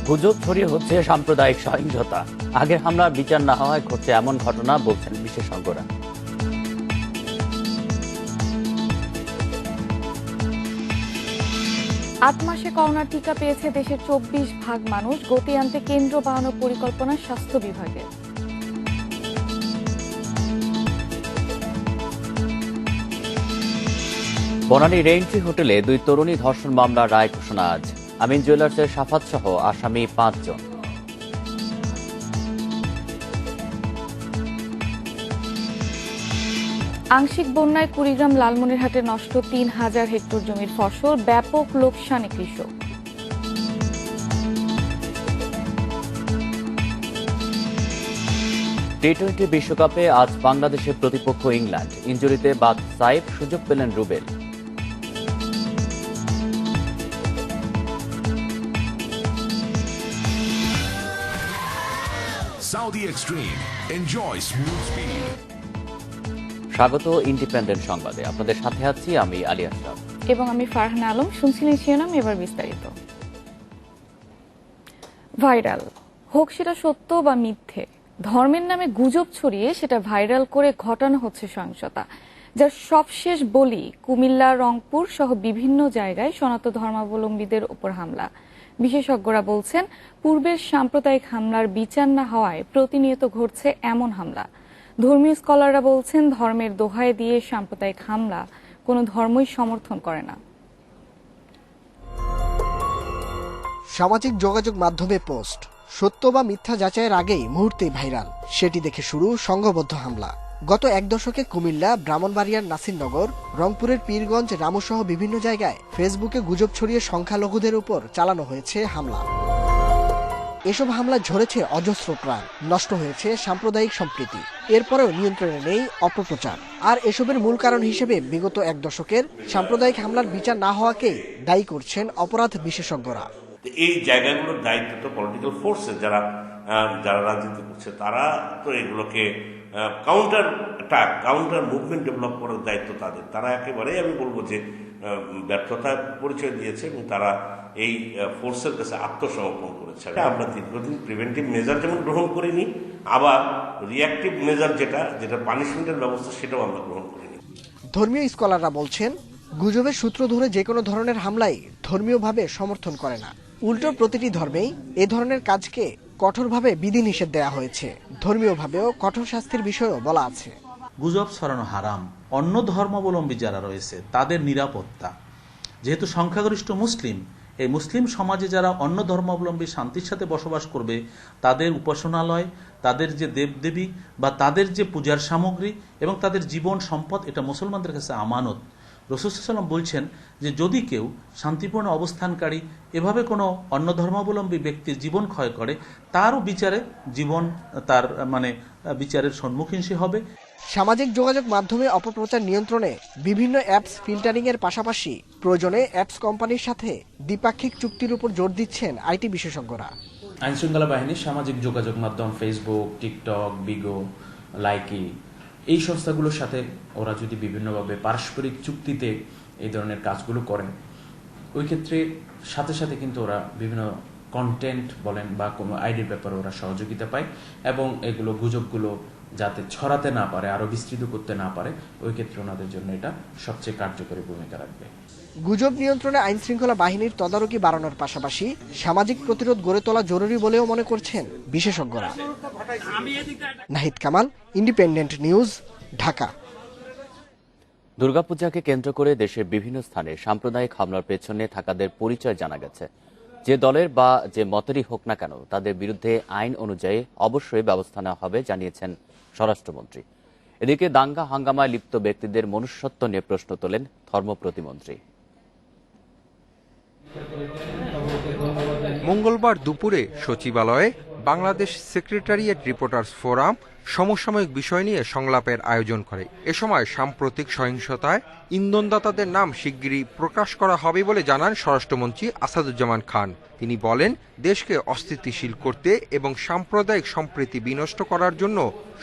গুজব ছড়িয়ে হচ্ছে সাম্প্রদায়িক সহিংসতা। আগের হামলার বিচার না হওয়ায় ঘটছে এমন ঘটনা, বলছেন বিশেষজ্ঞরা। ৮ মাসে করোনা টিকা পেয়েছে দেশের ২৪% মানুষ। গতি আনতে কেন্দ্র বানানোর পরিকল্পনা স্বাস্থ্য বিভাগের। বনানী রেইনট্রি হোটেলে ২ তরুণী ধর্ষণ মামলার রায় ঘোষণা আজ। আমিন জুয়েলার্সের সাফাত সহ আসামি ৫ জন। আংশিক বন্যায় কুড়িগ্রাম লালমনিরহাটে নষ্ট ৩,০০০ হেক্টর জমির ফসল, ব্যাপক লোকসানে কৃষক। টি-20 বিশ্বকাপে আজ বাংলাদেশের প্রতিপক্ষ ইংল্যান্ড। ইনজুরিতে বাদ সাইফ, সুযোগ পেলেন Rubel. Saudi Extreme. Enjoy smooth speed. স্বাগত ইন্ডিপেন্ডেন্ট সংবাদে, আপনাদের সাথে আছি আমি আলী আশরাফ এবং আমি ফারহানা আলম। শুনছিলেন শিরোনাম, এবার বিস্তারিত। ভাইরাল হোক সেটা সত্য বা মিথ্যে, ধর্মের নামে গুজব ছড়িয়ে সেটা ভাইরাল করে ঘটানো হচ্ছে সহিংসতা, যার সবশেষ বলি কুমিল্লা, রংপুর সহ বিভিন্ন জায়গায় সনাতন ধর্মাবলম্বীদের উপর হামলা। বিশেষজ্ঞরা বলছেন, পূর্বের সাম্প্রদায়িক হামলার বিচার না হওয়ায় প্রতিনিয়ত ঘটছে এমন হামলা। ধর্মীয় স্কলাররা বলছেন, ধর্মের দোহাই দিয়ে সাম্প্রদায়িক হামলা কোনো ধর্মই সমর্থন করে না। সামাজিক যোগাযোগ মাধ্যমে পোস্ট সত্য বা মিথ্যা যাচাইয়ের আগেই মুহূর্তেই ভাইরাল, সেটি দেখে শুরু সংঘবদ্ধ হামলা। গত ১ দশকে কুমিল্লা, ব্রাহ্মণবাড়িয়ার নাসিরনগর, রংপুরের পীরগঞ্জ, রামুসহ বিভিন্ন জায়গায় ফেসবুকে গুজব ছড়িয়ে সংখ্যালঘুদের উপর চালানো হয়েছে হামলা। এসব হামলা ঝরেছে অজস্র প্রাণ, নষ্ট হয়েছে সাম্প্রদায়িক সম্প্রীতি। এরপরেও নিয়ন্ত্রণে নেই অপপ্রচার। আর এসবের মূল কারণ হিসেবে বিগত ১ দশকের সাম্প্রদায়িক হামলার বিচার না হওয়াকেই দায়ী করছেন অপরাধ বিশেষজ্ঞরা। এই জায়গাগুলোর দায়িত্ব তো পলিটিক্যাল ফোর্সের, যারা রাজনীতি করছে তারা তো এগুলোকে কাউন্টার মুভমেন্ট দীর্ঘমেন্ট করার দায়িত্ব তাদের। তারা একেবারেই আমি বলবো যে ব্যর্থতার পরিচয় দিয়েছে এবং তারা এই ফোর্সের কাছে আত্মসমর্পণ করেছে। আমরা দীর্ঘদিন প্রিভেন্টিভ মেজার যেমন গ্রহণ করিনি, আবার রিয়াক্টিভ মেজার যেটা পানিশমেন্টের ব্যবস্থা, সেটাও আমরা গ্রহণ করিনি। ধর্মীয় স্কলাররা বলছেন, গুজবের সূত্র ধরে যে কোনো ধরনের হামলাই ধর্মীয়ভাবে সমর্থন করে না। উল্টো প্রতিটি ধর্মেই এ ধরনের কাজকে কঠোরভাবে বিধিনিষেধ দেওয়া হয়েছে। ধর্মীয়ভাবেও কঠোর শাস্তির বিষয়ও বলা আছে। গুজব ছড়ানো হারাম। অন্য ধর্মাবলম্বী যারা রয়েছে তাদের নিরাপত্তা, যেহেতু সংখ্যাগরিষ্ঠ মুসলিম, এই মুসলিম সমাজে যারা অন্য ধর্মাবলম্বী শান্তির সাথে বসবাস করবে, তাদের উপাসনালয়, তাদের যে দেবদেবী বা তাদের যে পূজার সামগ্রী এবং তাদের জীবন সম্পদ, এটা মুসলমানদের কাছে আমানত। রাসূল সাল্লাল্লাহু আলাইহি ওয়াসাল্লাম বলছেন যে যদি কেউ শান্তিপূর্ণ অবস্থানকারী এভাবে কোনো অন্য ধর্মাবলম্বী ব্যক্তির জীবন ক্ষয় করে, তারও বিচারে জীবন তার বিচারের সম্মুখীন সে হবে। সামাজিক যোগাযোগ মাধ্যমে অপপ্রচার নিয়ন্ত্রণে বিভিন্ন অ্যাপস ফিল্টারিং এর পাশাপাশি প্রয়োজনে অ্যাপস কোম্পানির সাথে দ্বিপাক্ষিক চুক্তির উপর জোর দিচ্ছেন আইটি বিশেষজ্ঞরা। আইনশৃঙ্খলা বাহিনীর সামাজিক যোগাযোগ মাধ্যম ফেসবুক, টিকটক, বিগো, লাইকি, এই সংস্থাগুলোর সাথে ওরা যদি বিভিন্নভাবে পারস্পরিক চুক্তিতে এই ধরনের কাজগুলো করেন, ওই ক্ষেত্রে সাথে সাথে কিন্তু ওরা বিভিন্ন কন্টেন্ট বলেন বা কোনো আইডির ব্যাপারে ওরা সহযোগিতা পায় এবং এগুলো গুজবগুলো যাতে ছড়াতে না পারে, আরো বিস্তৃত করতে না পারে, ওই ক্ষেত্রে ওনাদের জন্য এটা সবচেয়ে কার্যকরী ভূমিকা রাখবে। গুজব নিয়ন্ত্রণে আইন শৃঙ্খলা বাহিনীর তদারকি বাড়ানোর পাশাপাশি সামাজিক প্রতিরোধ গড়ে তোলা জরুরি বলেও মনে করছেন বিশেষজ্ঞরা। Nahid Kamal, independent news, Dhaka. দুর্গাপূজাকে কেন্দ্র করে দেশের বিভিন্ন স্থানে সাম্প্রদায়িক হামলার পেছনে থাকাদের পরিচয় জানা গেছে। যে দলের বা যে মতেরই হোক না কেন, তাদের বিরুদ্ধে আইন অনুযায়ী অবশ্যই ব্যবস্থা নেওয়া হবে, জানিয়েছেন স্বরাষ্ট্রমন্ত্রী। এদিকে দাঙ্গা হাঙ্গামায় লিপ্ত ব্যক্তিদের মনুষ্যত্ব নিয়ে প্রশ্ন তোলেন ধর্ম প্রতিমন্ত্রী। মঙ্গলবার দুপুরে সচিবালয়ে বাংলাদেশ সেক্রেটারিয়েট রিপোর্টার্স ফোরাম সমসাময়িক বিষয় নিয়ে সংলাপের আয়োজন করে। এ সময় সাম্প্রতিক সহিংসতায় ইন্ধনদাতাদের নাম শিগগিরই প্রকাশ করা হবে বলে জানান স্বরাষ্ট্রমন্ত্রী আসাদুজ্জামান খান। তিনি বলেন, দেশকে অস্থিতিশীল করতে এবং সাম্প্রদায়িক সম্প্রীতি বিনষ্ট করার জন্য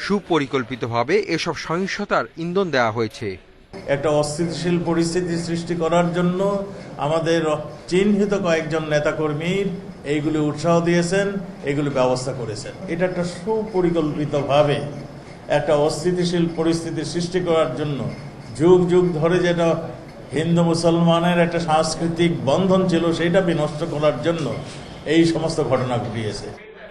সুপরিকল্পিতভাবে এসব সহিংসতার ইন্ধন দেওয়া হয়েছে। একটা অস্থিতিশীল পরিস্থিতি সৃষ্টি করার জন্য আমাদের চিহ্নিত কয়েকজন নেতাকর্মীর এইগুলি উৎসাহ দিয়েছেন, এইগুলি ব্যবস্থা করেছেন। এটা একটা সুপরিকল্পিতভাবে একটা অস্থিতিশীল পরিস্থিতি সৃষ্টি করার জন্য যুগ যুগ ধরে যেটা হিন্দু মুসলমানের একটা সাংস্কৃতিক বন্ধন ছিল সেটা বিনষ্ট করার জন্য এই সমস্ত ঘটনা ঘটিয়েছে।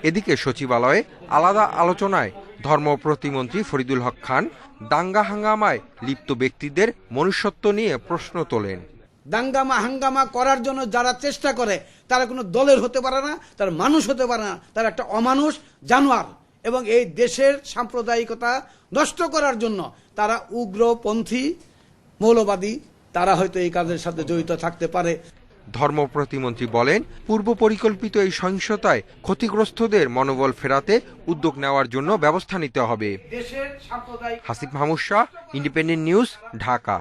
এদিকে সচিবালয়ে আলাদা আলোচনায় ধর্ম প্রতিমন্ত্রী ফরিদুল হক খান দাঙ্গা হাঙ্গামায় লিপ্ত ব্যক্তিদের মনুষ্যত্ব নিয়ে প্রশ্ন তোলেন। দাঙ্গামা হাঙ্গামা করার জন্য যারা চেষ্টা করে তারা কোনো দলের হতে পারে না, তারা মানুষ হতে পারে না, তারা একটা অমানুষ জানোয়ার। এবং এই দেশের সাম্প্রদায়িকতা নষ্ট করার জন্য তারা উগ্রপন্থী মৌলবাদী, তারা হয়তো এই কাজের সাথে জড়িত থাকতে পারে। ধর্ম প্রতিমন্ত্রী বলেন, পূর্ব পরিকল্পিত এই সহিংসতায় ক্ষতিগ্রস্তদের মনোবল ফেরাতে উদ্যোগ নেওয়ার জন্য ব্যবস্থা নিতে হবে। Hasib Mahmud Shah, independent news, Dhaka.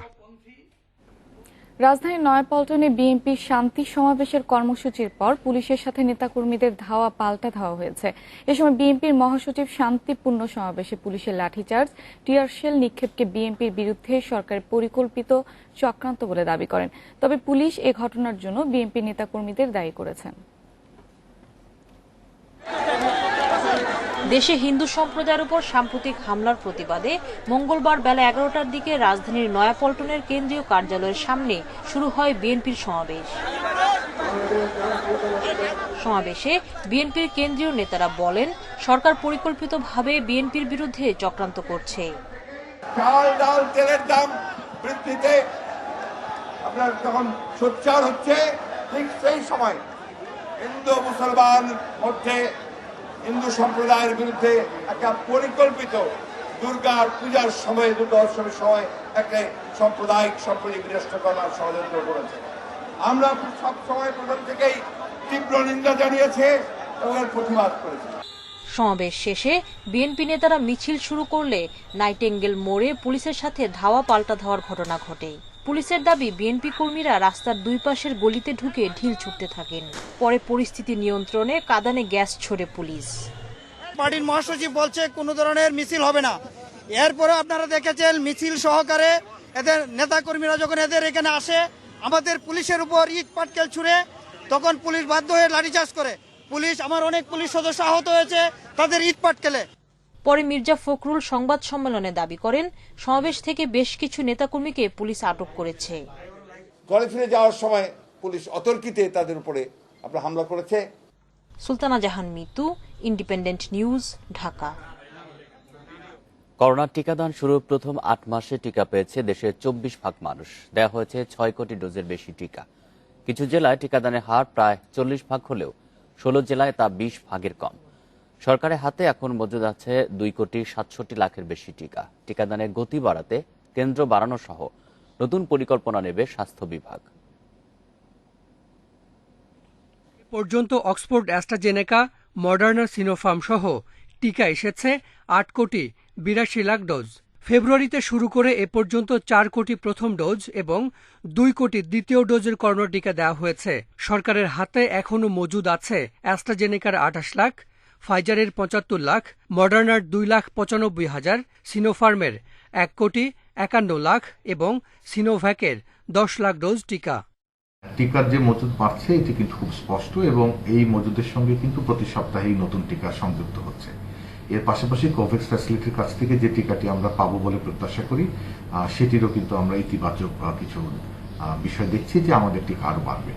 রাজধানীর নয়াপল্টনে বিএনপির শান্তি সমাবেশের কর্মসূচির পর পুলিশের সাথে নেতাকর্মীদের ধাওয়া পাল্টা ধাওয়া হয়েছে। এ সময় বিএনপির মহাসচিব শান্তিপূর্ণ সমাবেশে পুলিশের লাঠিচার্জ, টিয়ার শেল নিক্ষেপকে বিএনপির বিরুদ্ধে সরকারের পরিকল্পিত চক্রান্ত বলে দাবি করেন। তবে পুলিশ এ ঘটনার জন্য বিএনপির নেতাকর্মীদের দায়ী করেছেন। দেশে হিন্দু সম্প্রদায়ের উপর সাম্প্রতিক হামলার প্রতিবাদে মঙ্গলবার বেলা 11টার দিকে রাজধানীর নয়াপল্টনের কেন্দ্রীয় কার্যালয়ের সামনে শুরু হয় বিএনপির সমাবেশ। সমাবেশে বিএনপির কেন্দ্রীয় নেতারা বলেন, সরকার পরিকল্পিতভাবে বিএনপির বিরুদ্ধে চক্রান্ত করছে। চাল ডাল তেলের দাম বৃদ্ধিতে আপনার যখন সোচ্চার হচ্ছে, ঠিক সেই সময় হিন্দু মুসলমান মধ্যে হিন্দু সম্প্রদায়ের বিরুদ্ধে একটা পরিকল্পিত দুর্গার পূজার সময়, দুর্গোৎসবের সময় একটা সাম্প্রদায়িক সম্প্রীতি বিনষ্ট করার ষড়যন্ত্র করেছে। আমরা সব সময় প্রথম থেকেই তীব্র নিন্দা জানিয়েছে এবং এর প্রতিবাদ করেছে। সমাবেশ শেষে বিএনপি নেতারা মিছিল শুরু করলে নাইটেঙ্গেল মোড়ে পুলিশের সাথে ধাওয়া পাল্টা ধাওয়ার ঘটনা ঘটে। পুলিশের দাবি, বিএনপি কর্মীরা রাস্তার দুই পাশের গলিতে ঢুকে ঢিল ছুটতে থাকেন। পরে পরিস্থিতি নিয়ন্ত্রণে কাঁদানে গ্যাস ছোড়ে পুলিশ। পার্টির মহাসচিব বলছে কোনো ধরনের মিছিল হবে না। এরপরে আপনারা দেখেছেন মিছিল সহকারে এদের নেতাকর্মীরা যখন এদের এখানে আসে, আমাদের পুলিশের উপর ইট পাটকেল ছুড়ে, তখন পুলিশ বাধ্য হয়ে লাঠিচার্জ করে। আমার অনেক পুলিশ সদস্য আহত হয়েছে তাদের ইট পাটকেলে। পরে মির্জা ফখরুল সংবাদ সম্মেলনে দাবি করেন, সমাবেশ থেকে বেশ কিছু নেতাকর্মীকে পুলিশ আটক করেছে। ঘরে ফিরে যাওয়ার সময় পুলিশ অতর্কিতে তাদের উপরে হামলা করেছে। সুলতানা জাহান মিতু, ইন্ডিপেন্ডেন্ট নিউজ, ঢাকা। করোনার টিকাদান শুরুর প্রথম ৮ মাসে টিকা পেয়েছে দেশের ২৪% মানুষ। দেওয়া হয়েছে ৬ কোটি ডোজের বেশি টিকা। কিছু জেলায় টিকাদানের হার প্রায় ৪০% হলেও ১৬ জেলায় তা ২০%-এর কম। সরকারের হাতে এখন মজুদ আছে ২,৬৭,০০,০০০ বেশি টিকা। টিকাদানের গতি বাড়াতে কেন্দ্র বাড়ানো সহ নতুন পরিকল্পনা নেবে স্বাস্থ্য বিভাগ। পর্যন্ত অক্সফোর্ড, অ্যাস্ট্রাজেনেকা, মডার্না, সিনোফার্ম সহ টিকা এসেছে ৮,৮২,০০,০০০ ডোজ। ফেব্রুয়ারিতে শুরু করে এ পর্যন্ত ৪ কোটি প্রথম ডোজ এবং ২ কোটি দ্বিতীয় ডোজের করোনা টিকা দেওয়া হয়েছে। সরকারের হাতে এখনও মজুদ আছে অ্যাস্ট্রাজেনেকার ২৮ লাখ, ফাইজারের ৭৫ লাখ, মডার্নার ২,৯৫,০০০, সিনোফার্মের ১,৫১,০০,০০০ এবং সিনোভ্যাকের ১০ লাখ ডোজ টিকা। টিকার যে মজুদ বাড়ছে এটি কিন্তু খুব স্পষ্ট এবং এই মজুদের সঙ্গে কিন্তু প্রতি সপ্তাহেই নতুন টিকা সংযুক্ত হচ্ছে। এর পাশাপাশি কোভ্যাক্স ফ্যাসিলিটির কাছ থেকে যে টিকাটি আমরা পাবো বলে প্রত্যাশা করি, সেটিরও কিন্তু আমরা ইতিবাচক কিছু বিষয় দেখছি যে আমাদের টিকা আরো বাড়বে।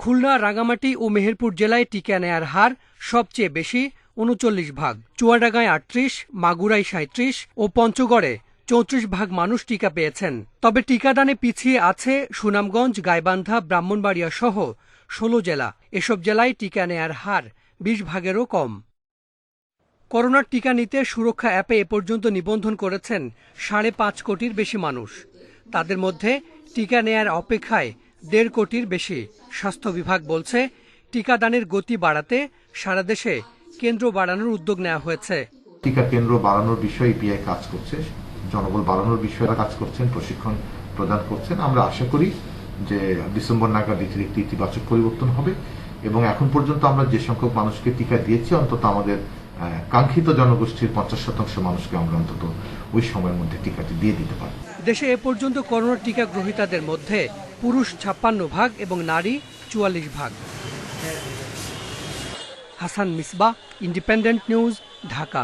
খুলনা, রাঙামাটি ও মেহেরপুর জেলায় টিকা নেয়ার হার সবচেয়ে বেশি, ৩৯%। চুয়াডাঙ্গায় ৩৮, মাগুরায় ৩৭ ও পঞ্চগড়ে ৩৪% মানুষ টিকা পেয়েছেন। তবে টিকাদানে পিছিয়ে আছে সুনামগঞ্জ, গাইবান্ধা, ব্রাহ্মণবাড়িয়া সহ ১৬ জেলা। এসব জেলায় টিকা নেয়ার হার ২০%-এরও কম। করোনার টিকা নিতে সুরক্ষা অ্যাপে এ পর্যন্ত নিবন্ধন করেছেন ৫.৫ কোটির বেশি মানুষ। তাদের মধ্যে টিকা নেয়ার অপেক্ষায় ১.৫ কোটির বেশি। স্বাস্থ্য বিভাগ বলছে, টিকাদানের গতি বাড়াতে সারা দেশে কেন্দ্র বাড়ানোর উদ্যোগ নেওয়া হয়েছে। টিকা কেন্দ্র বাড়ানোর বিষয়ে পিআই কাজ করছে, জনবল বাড়ানোর বিষয়ে কাজ করছেন, প্রশিক্ষণ প্রদান করছেন। আমরা আশা করি যে ডিসেম্বর নাগাদ এটির একটি ইতিবাচক পরিবর্তন হবে এবং এখন পর্যন্ত আমরা যে সংখ্যক মানুষকে টিকা দিয়েছি, অন্তত আমাদের কাঙ্ক্ষিত জনগোষ্ঠীর ৫০% মানুষকে আমরা অন্তত ওই সময়ের মধ্যে টিকাটি দিয়ে দিতে পারি। দেশে এ পর্যন্ত করোনার টিকা গ্রহীতাদের মধ্যে পুরুষ ৫৬% এবং নারী ৪৪%। Hasan Misbah, independent news, Dhaka.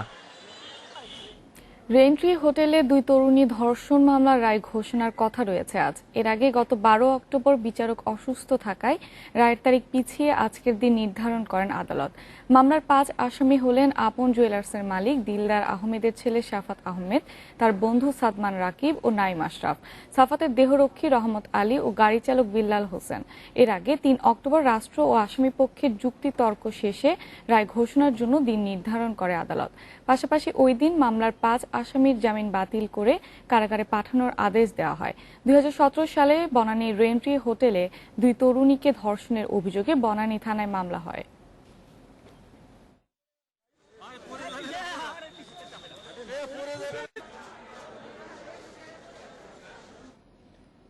Re-entry হোটেলে 2 তরুণী ধর্ষণ মামলার রায় ঘোষণার কথা রয়েছে আজ। এর আগে গত 12 অক্টোবর বিচারক অসুস্থ থাকায় রায়ের তারিখ পিছিয়ে আজকের দিন নির্ধারণ করেন আদালত। মামলার 5 আসামি হলেন আপন জুয়েলার্সের মালিক দিলদার আহমেদের ছেলে শাফাত আহমেদ, তার বন্ধু সাদমান রাকিব ও নাইম আশরাফ, সাফাতের দেহরক্ষী রহমত আলী ও গাড়ি চালক বিল্লাল হোসেন। এর আগে 3 অক্টোবর রাষ্ট্র ও আসামি পক্ষের যুক্তি তর্ক শেষে রায় ঘোষণার জন্য দিন নির্ধারণ করে আদালত। পাশাপাশি ওই দিন মামলার 5 আসামির জামিন বাতিল করে কারাগারে পাঠানোর আদেশ দেওয়া হয়। 2017 সালে বনানী রেন্ট্রি হোটেলে 2 তরুণীকে ধর্ষণের অভিযোগে বনানী থানায় মামলা হয়।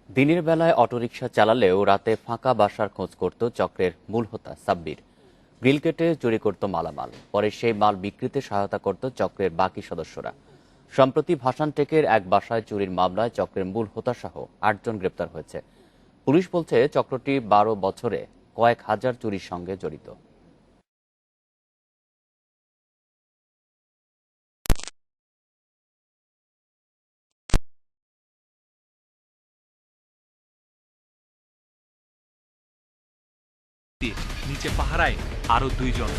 দিনের বেলায় অটোরিকশা চালালেও রাতে ফাঁকা বাসার খোঁজ করত চক্রের মূল হোতা সাব্বির। গ্রিল কেটে চুরি করত মালামাল, পরে সেই মাল বিক্রিতে সহায়তা করত চক্রের বাকি সদস্যরা। সম্প্রতি ভাসানটেকের এক বাসায় চুরির মামলায় চক্রের মূল হোতা সহ 8 জন গ্রেপ্তার হয়েছে। পুলিশ বলছে চক্রটি 12 বছরে কয়েক হাজার চুরির সঙ্গে জড়িত। নিচে পাহারায় আরো 2 জন।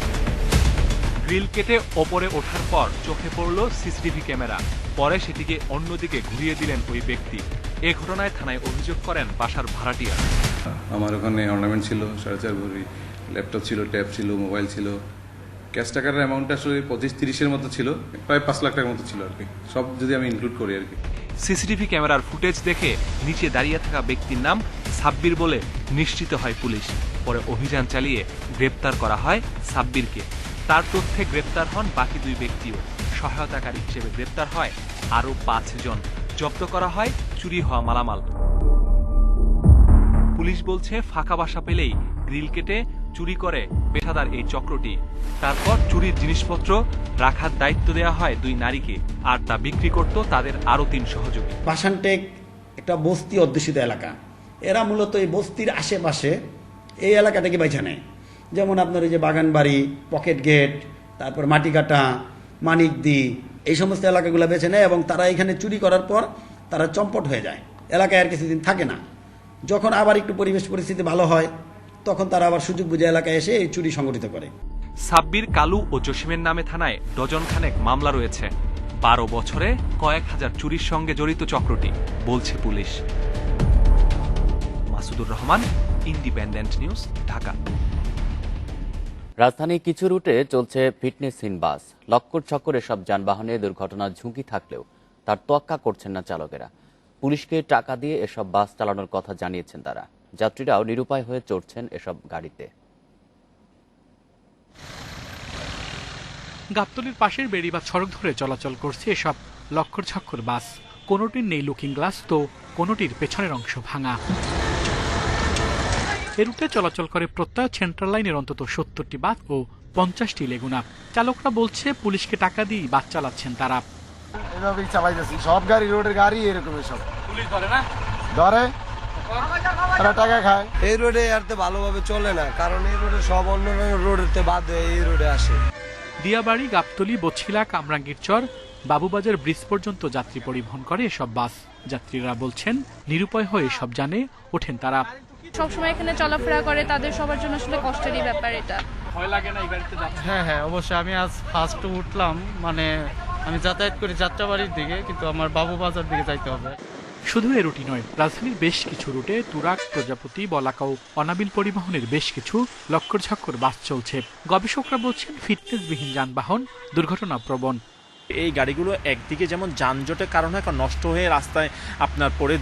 গ্রিল কেটে ওপরে ওঠার পর চোখে পড়ল সিসিটিভি ক্যামেরা, পরে সেটিকে অন্যদিকে ঘুরিয়ে দিলেন ওই ব্যক্তি। এ ঘটনায় থানায় অভিযোগ করেন বাসার ভাড়াটিয়া। আমার ওখানে অর্নামেন্ট ছিল 4.5 ভরি, ল্যাপটপ ছিল, ট্যাব ছিল, মোবাইল ছিল। ক্যাশ টাকার অ্যামাউন্ট আসলে 25-30-এর মতো ছিল, প্রায় 5 লাখ টাকার মতো ছিল আর কি, সব যদি আমি ইনক্লুড করি আর কি। সিসিটিভি ক্যামেরার ফুটেজ দেখে নিচে দাঁড়িয়ে থাকা ব্যক্তির নাম সাব্বির বলে নিশ্চিত হয় পুলিশ। পরে অভিযান চালিয়ে গ্রেপ্তার করা হয় সাব্বিরকে। তার তথ্যে গ্রেপ্তার হন বাকি 2 ব্যক্তিও। সহায়তাকারী হিসেবে গ্রেপ্তার হয় আরো 5 জন। জব্দ করা হয় চুরি হওয়া মালামাল। পুলিশ বলছে ফাঁকা বাসা পেলেই গ্রিল কেটে চুরি করে পেশাদার এই চক্রটি। তারপর চুরির জিনিসপত্র রাখার দায়িত্ব দেওয়া হয় 2 নারীকে, আর তা বিক্রি করত তাদের আরো 3 সহযোগী। ভাসানটেক একটা বস্তি অধ্যুষিত এলাকা, এরা মূলত এই বস্তির আশেপাশে এই এলাকা থেকে বেছে নেয়। যেমন আপনার ওই যে বাগানবাড়ি, পকেট গেট, তারপর মাটিকাটা, মানিকদি, এই সমস্ত এলাকাগুলো বেছে নেয় এবং তারা এখানে চুরি করার পর তারা চম্পট হয়ে যায়, এলাকায় আর কিছুদিন থাকে না। যখন আবার একটু পরিবেশ পরিস্থিতি ভালো হয় তখন তারা আবার সুযোগ বুঝে এলাকায় এসে এই চুরি সংগঠিত করে। সাব্বির, কালু ও জসিমের নামে থানায় ডজন খানেক মামলা রয়েছে। 12 বছরে কয়েক হাজার চুরির সঙ্গে জড়িত চক্রটি, বলছে police. Masudur Rahman, independent news, Dhaka. রাজধানীর কিছু রুটে চলছে ফিটনেসহীন বাস। লক্কর ছক্কর এসব যানবাহনে দুর্ঘটনার ঝুঁকি থাকলেও তার তোয়াক্কা করছেন না চালকেরা। পুলিশকে টাকা দিয়ে এসব বাস চালানোর কথা জানিয়েছেন তারা। যাত্রীরাও নিরুপায় হয়ে চড়ছেন এসব গাড়িতে। গাবতলীর পাশের বেড়িবাঁধ সড়ক ধরে চলাচল করছে এসব লক্কর ছক্কর বাস। কোনোটির নেই লুকিং গ্লাস, তো কোনোটির পেছনের অংশ ভাঙা। এ রুটে চলাচল করে প্রত্যয় সেন্ট্রাল লাইনের অন্তত 70টি বাস ও 50টি লেগুনা। চালকরা বলছে পুলিশকে টাকা দিয়ে বাস চালাচ্ছেন তারা। এভাবেই চালাইতেছি, সব গাড়ি রোডের গাড়ি এরকম সব। পুলিশ ধরে না? ধরে, তারা টাকা খায়। এই রোডে আর তো ভালোভাবে চলে না, কারণ এই রোডে সব অন্য রোডের বাদ হয়ে এই রোডে আসে। দিয়াবাড়ি, গাবতলী, বছিলা, কামরাঙ্গীরচর, বাবুবাজার ব্রিজ পর্যন্ত যাত্রী পরিবহন করে এসব বাস। যাত্রীরা বলছেন নিরুপায় হয়ে সব জানে ওঠেন তারা। সবসময় এখানে চলাফেরা করে, তাদের সবার জন্য আসলে কষ্টেরই ব্যাপার এটা। ভয় লাগে না এই গাড়িতে? হ্যাঁ অবশ্যই। আমি আজ ফার্স্ট উঠলাম, মানে আমি যাতায়াত করি যাত্রাবাড়ির দিকে, কিন্তু আমার বাবুবাজার দিকে যাইতে হবে। শুধু এ রুটই নয়, রাজধানীর বেশ কিছু রুটে তুরাগ, প্রজাপতি, বলাকাও, অনাবিল পরিবহনের বেশ কিছু লক্কর ঝক্কর বাস চলছে। গবেষকরা বলছেন ফিটনেসবিহীন যানবাহন দুর্ঘটনা প্রবণ। এই গাড়িগুলো একদিকে যেমন যানজটের কারণ হয়, নষ্ট হয়ে রাস্তায় আপনার পরে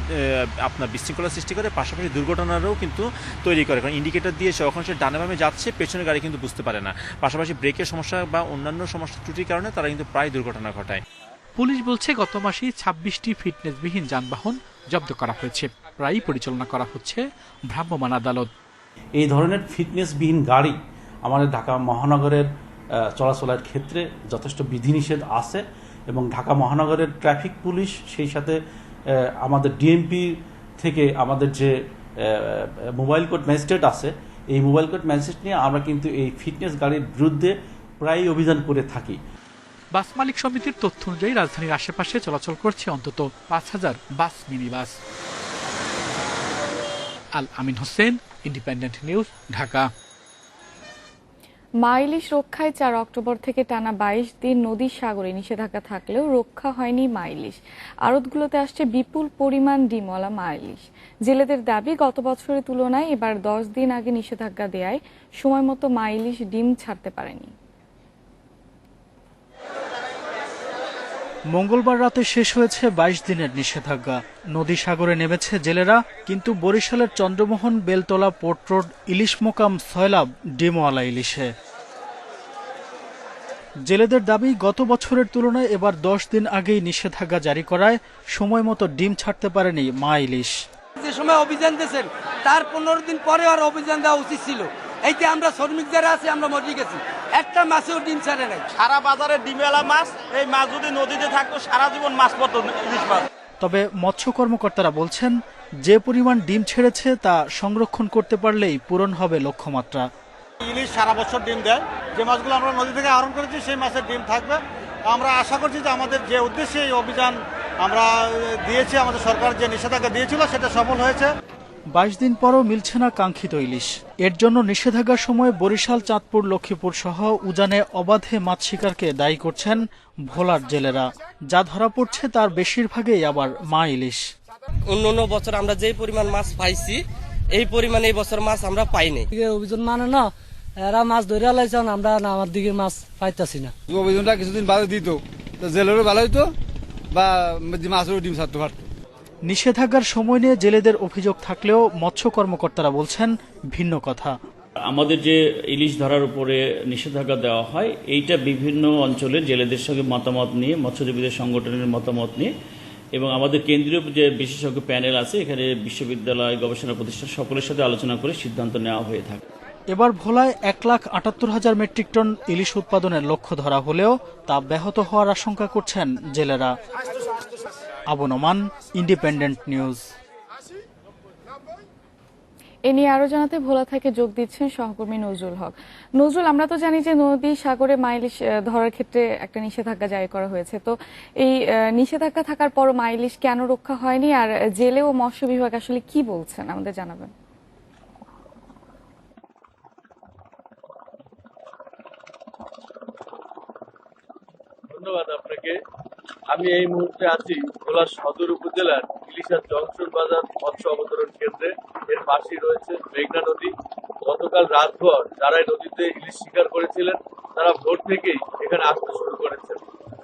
আপনার বিশৃঙ্খলা সৃষ্টি করে, পাশাপাশি দুর্ঘটনারও কিন্তু তৈরি করে। কারণ ইন্ডিকেটর দিয়ে যখন সে ডানে বামে যাচ্ছে, পেছনের গাড়ি কিন্তু বুঝতে পারে না। পাশাপাশি ব্রেকের সমস্যা বা অন্যান্য সমস্যা ত্রুটির কারণে তারা কিন্তু প্রায় দুর্ঘটনা ঘটায়। পুলিশ বলছে গত মাসেই 26টি ফিটনেসবিহীন যানবাহন জব্দ করা হয়েছে। প্রায়ই পরিচালনা করা হচ্ছে ভ্রাম্যমাণ আদালত। এই ধরনের ফিটনেসবিহীন গাড়ি আমাদের ঢাকা মহানগরের চলাচলের ক্ষেত্রে যথেষ্ট বিধিনিষেধ আছে, এবং ঢাকা মহানগরের ট্রাফিক পুলিশ, সেই সাথে আমাদের ডিএমপি থেকে আমাদের যে মোবাইল কোর্ট ম্যাজিস্ট্রেট আছে, এই মোবাইল কোর্ট ম্যাজিস্ট্রেট নিয়ে আমরা কিন্তু এই ফিটনেস গাড়ির বিরুদ্ধে প্রায়ই অভিযান করে থাকি। বাস মালিক সমিতির তথ্য অনুযায়ী রাজধানীর আশেপাশে চলাচল করছে অন্তত ৫,০০০ বাস মিনি বাস। আল আমিন হোসেন, ইন্ডিপেন্ডেন্ট নিউজ, ঢাকা। মা ইলিশ রক্ষায় ৪ অক্টোবর থেকে টানা ২২ দিন নদী সাগরে নিষেধাজ্ঞা থাকলেও রক্ষা হয়নি মা ইলিশ। আড়তগুলোতে আসছে বিপুল পরিমাণ ডিমওয়ালা মা ইলিশ। জেলেদের দাবি, গত বছরের তুলনায় এবার ১০ দিন আগে নিষেধাজ্ঞা দেয়ায় সময় মতো মা ইলিশ ডিম ছাড়তে পারেনি। মঙ্গলবার রাতে শেষ হয়েছে ২২ দিনের নিষেধাজ্ঞা। নদী সাগরে নেমেছে জেলেরা, কিন্তু বরিশালের চন্দ্রমোহন বেলতলা পোর্ট রোড ইলিশ মোকাম সয়লাব ডিমওয়ালা ইলিশে। জেলেদের দাবি, গত বছরের তুলনায় এবার ১০ দিন আগেই নিষেধাজ্ঞা জারি করায় সময় মতো ডিম ছাড়তে পারেনি মা ইলিশ। যে সময় অভিযান দিয়েছেন তার ১৫ দিন পরে আর অভিযান দেওয়া উচিত ছিল। এইতে আমরা শ্রমিক যারা আছি আমরা মরে গেছি, একটা মাছেও ডিম ছাড়ে নাই। সারা বাজারে ডিমওয়ালা মাছ, এই মাছ যদি নদীতে থাকতো সারা জীবন মাছ পড়তো, ইলিশ মাছ। তবে মৎস্য কর্মকর্তারা বলছেন, যে পরিমাণ ডিম ছেড়েছে তা সংরক্ষণ করতে পারলেই পূরণ হবে লক্ষ্যমাত্রা। ইলিশ সারা বছর ডিম দেয়, যে মাছগুলো আমরা নদী থেকে আহরণ করেছি সেই মাছের ডিম থাকবে। আমরা আশা করছি যে আমাদের যে উদ্দেশ্যে এই অভিযান আমরা দিয়েছি, আমাদের সরকার যে নিষেধাজ্ঞা দিয়েছিল সেটা সফল হয়েছে। ২২ দিন পরও মিলছে না কাঙ্ক্ষিত ইলিশ। এর জন্য নিষেধাজ্ঞার সময় বরিশাল, চাঁদপুর, লক্ষ্মীপুর সহ উজানে অবাধে মাছ শিকারকে দায়ী করছেন ভোলার জেলেরা। যা ধরা পড়ছে তার বেশিরভাগই আবার মা ইলিশ। অন্য বছর আমরা যে পরিমাণ মাছ পাইছি এই পরিমাণ এই বছর মাছ আমরা পাইনি। অভিযান মানে না, এরা মাছ ধরে লাইছেন, আমরা না আমার দিকে মাছ পাইতাছি না। অভিযানটা কিছুদিন বাদে দিত, জেলেরও ভালো হইতো বা মাছেরও ডিম ছাড়তে পারতো। নিষেধাজ্ঞার সময় নিয়ে জেলেদের অভিযোগ থাকলেও মৎস্য কর্মকর্তারা বলছেন ভিন্ন কথা। আমাদের যে ইলিশ ধরার উপরে নিষেধাজ্ঞা দেওয়া হয়, এইটা বিভিন্ন অঞ্চলের জেলেদের সঙ্গে মতামত নিয়ে, মৎস্যজীবীদের সংগঠনের মতামত নিয়ে এবং আমাদের কেন্দ্রীয় যে বিশেষজ্ঞ প্যানেল আছে, এখানে বিশ্ববিদ্যালয়, গবেষণা প্রতিষ্ঠান সকলের সাথে আলোচনা করে সিদ্ধান্ত নেওয়া হয়ে থাকে। এবার ভোলায় ১,৭৮,০০০ মেট্রিক টন ইলিশ উৎপাদনের লক্ষ্য ধরা হলেও তা ব্যাহত হওয়ার আশঙ্কা করছেন জেলেরা। Abu Noman, independent news. এ নিয়ে আরো জানাতে ভোলা থেকে যোগ দিচ্ছেন সহকর্মী নজরুল হক। নজরুল, আমরা তো জানি যে নদী সাগরে মা ইলিশ ধরার ক্ষেত্রে একটা নিষেধাজ্ঞা জারি করা হয়েছে, তো এই নিষেধাজ্ঞা থাকার পর মা ইলিশ কেন রক্ষা হয়নি, আর জেলে ও মৎস্য বিভাগ আসলে কি বলছেন আমাদের জানাবেন। ধন্যবাদ আপনাকে। আমি এই মুহূর্তে আছি ভোলা সদর উপজেলার ইলিশা জংশন বাজার মৎস্য অবতরণ কেন্দ্রে। এর পাশেই রয়েছে মেঘনা নদী। গতকাল রাতভর যারা নদীতে ইলিশ শিকার করেছিলেন তারা ভোর থেকেই এখানে আসতে শুরু করেছেন।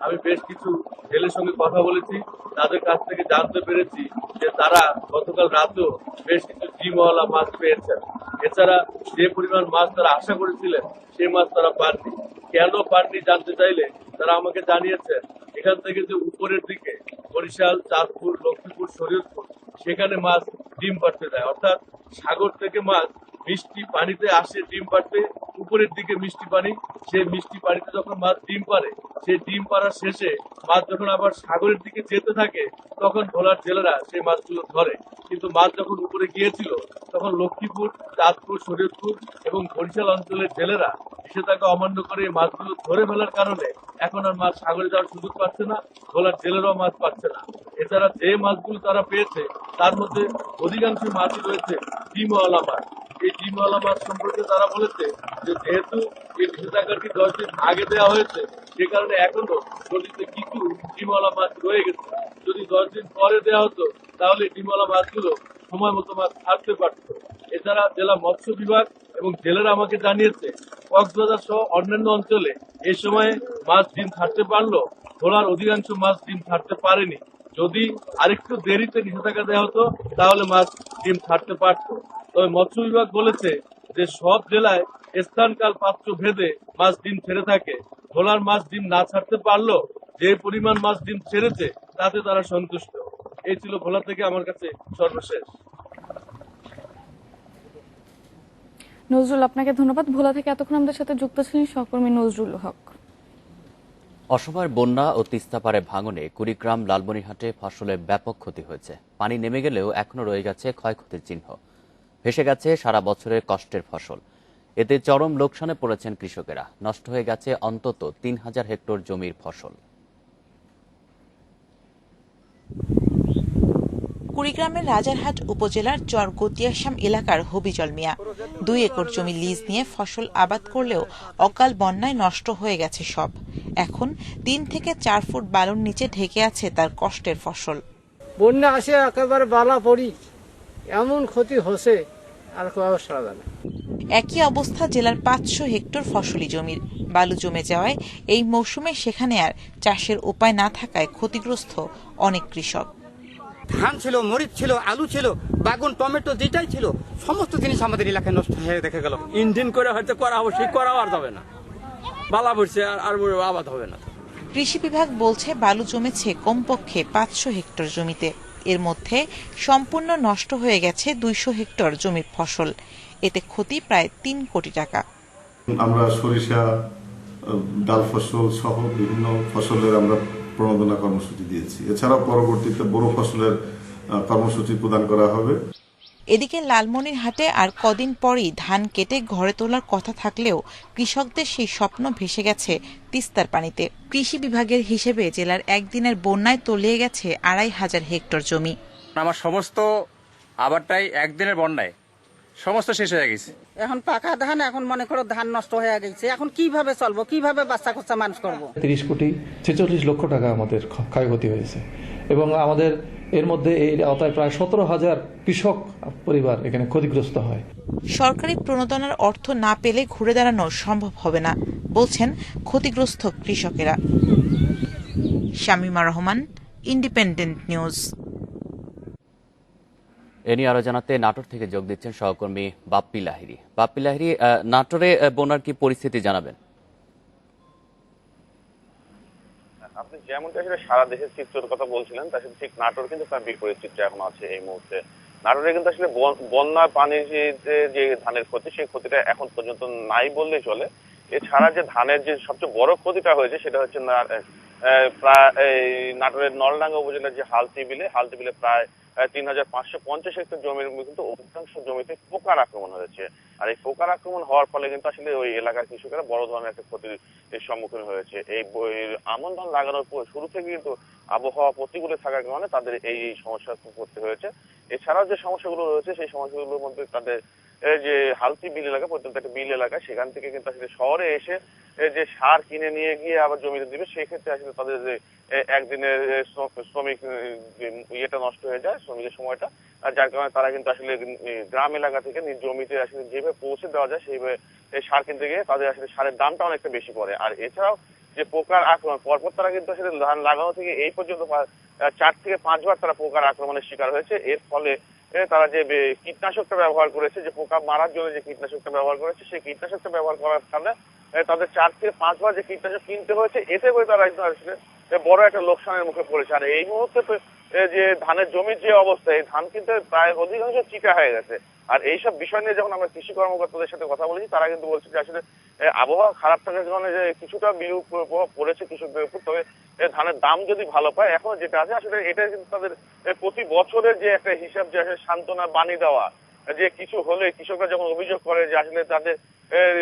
আমি বেশ কিছু জেলের সঙ্গে কথা বলেছি, তাদের কাছ থেকে জানতে পেরেছি যে তারা গতকাল রাতেও বেশ কিছু ডিমওয়ালা মাছ পেয়েছেন। এছাড়া যে পরিমাণ মাছ তারা আশা করেছিলেন সেই মাছ তারা পাননি। কেন পাননি জানতে চাইলে তারা আমাকে জানিয়েছেন, এখান থেকে যে উপরের দিকে বরিশাল, চাঁদপুর, লক্ষ্মীপুর, শরীয়তপুর, সেখানে মাছ ডিম পাড়তে যায়। অর্থাৎ সাগর থেকে মাছ মিষ্টি পানিতে আসে ডিম পাড়তে, উপরের দিকে মিষ্টি পানি, সেই মিষ্টি পানিতে যখন মাছ ডিম পারে, সেই ডিম পাড়ার শেষে মাছ যখন আবার সাগরের দিকে যেতে থাকে তখন ভোলার জেলেরা সেই মাছগুলো ধরে। কিন্তু মাছ যখন উপরে গিয়েছিল তখন লক্ষ্মীপুর, চাঁদপুর, শরীয়তপুর এবং বরিশাল অঞ্চলের জেলেরা নিষেধাজ্ঞা অমান্য করে এই মাছগুলো ধরে ফেলার কারণে এখন আর মাছ সাগরে যাওয়ার সুযোগ পাচ্ছে না, ভোলার জেলেরাও মাছ পাচ্ছে না। এছাড়া যে মাছগুলো তারা পেয়েছে তার মধ্যে অধিকাংশ মাছই রয়েছে ডিমওয়ালা মাছ। এই ডিমওয়ালা মাছ সম্পর্কে তারা বলেছে যে যেহেতু এই নিষেধাজ্ঞাটি 10 দিন আগে দেওয়া হয়েছে, সে কারণে এখনো নদীতে কিছু ডিমওয়ালা মাছ রয়ে গেছে। যদি 10 দিন পরে দেওয়া হতো তাহলে ডিমওয়ালা মাছগুলো সময় মতো মাছ ছাড়তে পারত। এছাড়া জেলা মৎস্য বিভাগ এবং জেলেরা আমাকে জানিয়েছে, কক্সবাজার সহ অন্যান্য অঞ্চলে এই সময়ে মাছ ডিম ছাড়তে পারলো, ভোলার অধিকাংশ মাছ ডিম ছাড়তে পারেনি। যদি আরেকটু দেরিতে নিষেধাজ্ঞা দেওয়া হতো তাহলে মাছ ডিম ছাড়তে পারত। তবে মৎস্য বিভাগ বলেছে যে সব জেলায় স্থানকাল পাত্র ভেদে মাছ ডিম ছেড়ে থাকে। ভোলার মাছ ডিম না ছাড়তে পারলো, যে পরিমাণ মাছ ডিম ছেড়েছে তাতে তারা সন্তুষ্ট। এই ছিল ভোলা থেকে আমার কাছে সর্বশেষ। নজরুল, আপনাকে ধন্যবাদ। ভোলা থেকে এতক্ষণ আমাদের সাথে যুক্ত ছিলেন সহকর্মী নজরুল হক। অসময়ের বন্যা ও তিস্তাপাড়ে ভাঙনে কুড়িগ্রাম, লালমনিরহাটে ফসলের ব্যাপক ক্ষতি হয়েছে। পানি নেমে গেলেও এখনো রয়ে গেছে ক্ষয়ক্ষতির চিহ্ন। ভেসে গেছে সারা বছরের কষ্টের ফসল। এতে চরম লোকসানে পড়েছেন কৃষকেরা। নষ্ট হয়ে গেছে অন্তত ৩,০০০ হেক্টর জমির ফসল। কুড়িগ্রামের রাজারহাট উপজেলার চর গতিয়াশ্যাম এলাকার হবিজল মিয়া ২ একর জমি লিজ নিয়ে ফসল আবাদ করলেও অকাল বন্যায় নষ্ট হয়ে গেছে সব। এখন ৩ থেকে ৪ ফুট বালুর নিচে ঢেকে আছে তার কষ্টের ফসল। বন্যা আসে একেবারে বালা পড়ি, এমন ক্ষতি হচ্ছে আর অবস্থা জানা। একই অবস্থা জেলার ৫০০ হেক্টর ফসলি জমির। বালু জমে যাওয়ায় এই মৌসুমে সেখানে আর চাষের উপায় না থাকায় ক্ষতিগ্রস্ত অনেক কৃষক। ধান ছিল, মরিচ ছিল, আলু ছিল, বেগুন, টমেটো যেটাই ছিল সমস্ত জিনিস আমাদের এলাকায় নষ্ট হয়ে দেখা গেল। ইঞ্জিন করে হয়তো করা হবে, সেই করাও আর যাবে না, বালা পড়ছে আর আবাদ হবে না। কৃষি বিভাগ বলছে বালু জমেছে কমপক্ষে ৫০০ হেক্টর জমিতে। এর মধ্যে সম্পূর্ণ নষ্ট হয়ে গেছে ২০০ হেক্টর জমির ফসল। এতে ক্ষতি প্রায় ৩ কোটি টাকা। আমরা সরিষা, ডাল ফসল সহ বিভিন্ন ফসলের আমরা প্রণোদনা কর্মসূচি দিয়েছি। এছাড়াও পরবর্তীতে বড় ফসলের কর্মসূচি প্রদান করা হবে। এদিকে লালমনিরহাটে আর কদিন পরই ধান কেটে ঘরে তোলার কথা থাকলেও কৃষকদের সেই স্বপ্ন ভেসে গেছে তিস্তার পানিতে। কৃষি বিভাগের হিসেবে জেলার একদিনের বন্যায় তলিয়ে গেছে ২৫০০ হেক্টর জমি। আমার সমস্ত আবারটাই একদিনের বন্যায় সমস্ত শেষ হয়ে গেছে। এখন পাকা ধান, এখন মনে করো ধান নষ্ট হয়ে গেছে। এখন কিভাবে চলবো, কিভাবে বাচ্চা খোঁচা মানুষ করবো? ৩০ কোটি ৪৬ লক্ষ টাকা আমাদের ক্ষয়ক্ষতি হয়েছে এবং আমাদের এর মধ্যে এই আওতায় প্রায় ১৭,০০০ কৃষক পরিবার এখানে ক্ষতিগ্রস্ত হয়। সরকারি প্রণোদনার অর্থ না পেলে ঘুরে দাঁড়ানো সম্ভব হবে না বলছেন ক্ষতিগ্রস্ত কৃষকেরা। Shamima Rahman, independent news. এ নিয়ে আরো জানাতে নাটোর থেকে যোগ দিচ্ছেন সহকর্মী বাপ্পি লাহিড়ী। বাপ্পি লাহিড়ী, নাটোরে বন্যার কি পরিস্থিতি জানাবেন? আপনি যেমনটা আসলে সারা দেশের চিত্রের কথা বলছিলেন তার সাথে ঠিক নাটোর কিন্তু তার বিপরীত চিত্র এখন আছে এই মুহূর্তে। নাটোরে কিন্তু আসলে বন্যা পানির যে ধানের ক্ষতি, সেই ক্ষতিটা এখন পর্যন্ত নাই বললেই চলে। এছাড়া যে ধানের যে সবচেয়ে বড় ক্ষতিটা হয়েছে সেটা হচ্ছে প্রায় নাটোরের নলডাঙ্গা উপজেলার যে হালতি বিলে প্রায় ৩,৫৫০ হেক্টর জমির কিন্তু অধিকাংশ জমিতে পোকার আক্রমণ হয়েছে। আর এই পোকার আক্রমণ হওয়ার ফলে কিন্তু আসলে ওই এলাকার কৃষকেরা বড় ধরনের একটা ক্ষতির সম্মুখীন হয়েছে। এই আমন ধান লাগানোর শুরু থেকে কিন্তু আবহাওয়া প্রতিকূলে থাকার কারণে তাদের এই সমস্যা পড়তে হয়েছে। এছাড়াও যে সমস্যাগুলো রয়েছে সেই সমস্যাগুলোর মধ্যে তাদের যে হালতি বিল এলাকা, প্রত্যন্ত একটা বিল এলাকা, সেখান থেকে কিন্তু আসলে শহরে এসে যে সার কিনে নিয়ে গিয়ে আবার জমিতে দিবে, সেক্ষেত্রে আসলে তাদের যে একদিনের শ্রমিক ইয়েটা নষ্ট হয়ে যায়, শ্রমিকের সময়টা, যার কারণে তারা কিন্তু আসলে গ্রাম এলাকা থেকে জমিতে আসলে যেভাবে পৌঁছে দেওয়া যায় সেইভাবে সার কিনতে গিয়ে তাদের আসলে সারের দামটা অনেকটা বেশি পড়ে। আর এছাড়াও যে পোকার আক্রমণ পরপর তারা কিন্তু আসলে ধান লাগানো থেকে এই পর্যন্ত ৪ থেকে ৫ বার তারা পোকার আক্রমণের শিকার হয়েছে। এর ফলে তারা যে কীটনাশকটা ব্যবহার করেছে, যে পোকা মারার জন্য যে কীটনাশকটা ব্যবহার করেছে, সেই কীটনাশকটা ব্যবহার করার কারণে তাদের ৪ থেকে ৫ বার যে কীটনাশক কিনতে হয়েছে, এতে করে তারা একদম আসলে বড় একটা লোকসানের মুখে পড়েছে। আর এই মুহূর্তে তো যে ধানের জমির যে অবস্থা, এই ধান কিন্তু প্রায় অধিকাংশ চিটা হয়ে গেছে। আর এইসব বিষয় নিয়ে যখন আমরা কৃষি কর্মকর্তাদের সাথে কথা বলেছি, তারা কিন্তু বলছে যে আসলে আবহাওয়া খারাপ থাকার কারণে যে কিছুটা বিরূপ প্রভাব পড়েছে কৃষকদের উপর, তবে ধানের দাম যদি ভালো পায়, এখন যেটা আছে আসলে এটা কিন্তু তাদের প্রতি বছরের যে একটা হিসাব, যে আসলে সান্ত্বনা বাণী দেওয়া, যে কিছু হলে কৃষকরা যখন অভিযোগ করে যে আসলে তাদের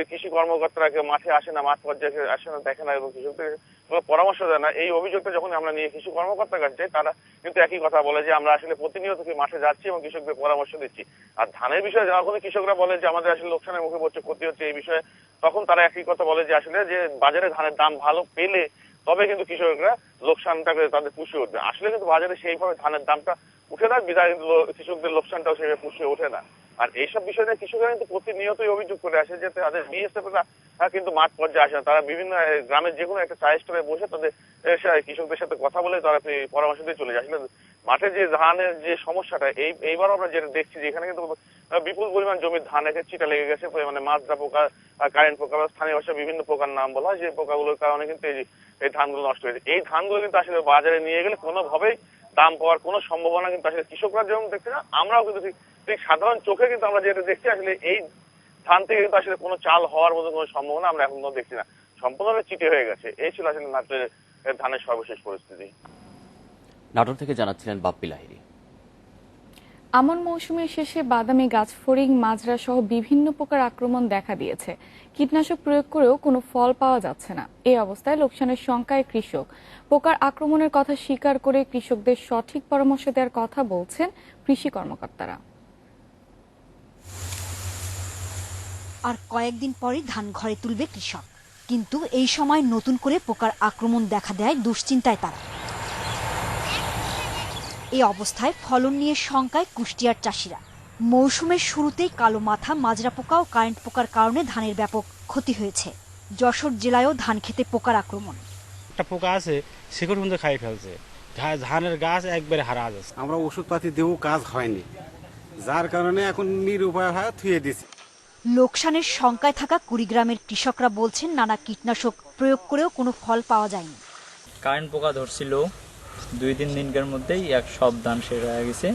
কৃষি কর্মকর্তারা কেউ মাঠে আসে না, মাঠ পর্যায়ে আসে না, দেখে না এবং কৃষকদের কোনো পরামর্শ দেয় না, এই অভিযোগটা যখন আমরা নিয়ে কৃষি কর্মকর্তার কাছে যাই, তারা কিন্তু একই কথা বলে যে আমরা আসলে প্রতিনিয়ত মাঠে যাচ্ছি এবং কৃষকদের পরামর্শ দিচ্ছি। আর ধানের বিষয়ে যখন কৃষকরা বলে যে আমাদের আসলে লোকসানের মুখে পড়ছে, ক্ষতি হচ্ছে এই বিষয়ে, তখন তারা একই কথা বলে যে আসলে যে বাজারে ধানের দাম ভালো পেলে তবে কিন্তু কৃষকরা লোকসানটাকে তাদের পুষিয়ে উঠবে। আসলে কিন্তু বাজারে সেইভাবে ধানের দামটা উঠে না, বিধায় কিন্তু কৃষকদের লোকসানটাও সেইভাবে পুষিয়ে ওঠে না। আর এইসব বিষয় নিয়ে কৃষকরা কিন্তু প্রতিনিয়তই অভিযোগ করে আসে যে তাদের বিএসএফরা কিন্তু মাঠ পর্যায়ে আসে না, তারা বিভিন্ন গ্রামের যে কোনো একটা চায়ের স্টলে বসে তাদের কৃষকদের সাথে কথা বলে তারা পরামর্শ দিয়ে চলে যায়। আসলে মাঠে যে ধানের যে সমস্যাটা, এইবারও আমরা যেটা দেখছি যে এখানে কিন্তু বিপুল পরিমাণ জমির ধান চিটা লেগে গেছে, মানে মাজরা পোকা, কারেন্ট পোকা, স্থানীয় ভাষায় বিভিন্ন পোকার নাম বলা হয়, যে পোকাগুলোর কারণে কিন্তু এই ধানগুলো নষ্ট হয়েছে। এই ধানগুলো কিন্তু আসলে বাজারে নিয়ে গেলে কোনোভাবেই দাম পাওয়ার কোনো সম্ভাবনা কিন্তু আসলে কৃষকরা যেমন দেখছে না, আমরাও কিন্তু ঠিক সাধারণ চোখে কিন্তু আমরা যেটা দেখছি আসলে এই ধান থেকে কিন্তু আসলে কোনো চাল হওয়ার মতো কোনো সম্ভাবনা আমরা এখন দেখছি না, সম্পূর্ণভাবে চিটে হয়ে গেছে। এই ছিল আসলে নাটোরের ধানের সর্বশেষ পরিস্থিতি। নাটোর থেকে জানাচ্ছিলেন বাপ্পি লাহিড়ী। আমন মৌসুমের শেষে বাদামি গাছ ফড়িং মাজরা সহ বিভিন্ন প্রকার আক্রমণ দেখা দিয়েছে। কীটনাশক প্রয়োগ করেও কোনো ফল পাওয়া যাচ্ছে না। এই অবস্থায় লোকসানের শঙ্কায় কৃষক। পোকার আক্রমণের কথা স্বীকার করে কৃষকদের সঠিক পরামর্শ দেওয়ার কথা বলছেন কৃষি কর্মকর্তারা। আর কয়েকদিন পরই ধান ঘরে তুলবে কৃষক, কিন্তু এই সময় নতুন করে পোকার আক্রমণ দেখা দেয় দুশ্চিন্তায় তারা। এই অবস্থায় ফলন নিয়ে শঙ্কায় কুষ্টিয়ার চাষিরা। মৌসুমের শুরুতেই কালো মাথা, মাজরা পোকা ও কারেন্ট পোকার কারণে ধানের ব্যাপক ক্ষতি হয়েছে। যশোর জেলায়ও ধান খেতে পোকার আক্রমণ। একটা পোকা আছে শিকড় পর্যন্ত খাই ফেলছে, ধানের গাছ একবারে হারা যাচ্ছে। আমরা ওষুধপাতি দেবো, কাজ হয়নি, যার কারণে এখন নিরুপায় হয়ে থুয়ে দিছি। লোকসানের শঙ্কায় থাকা কুড়িগ্রামের কৃষকরা বলছেন নানা কীটনাশক প্রয়োগ করেও কোনো ফল পাওয়া যায়নি। কারেন্ট পোকা ধরছিল, 2-3 দিনের মধ্যেই সব ধান শেষ হয়ে গেছে।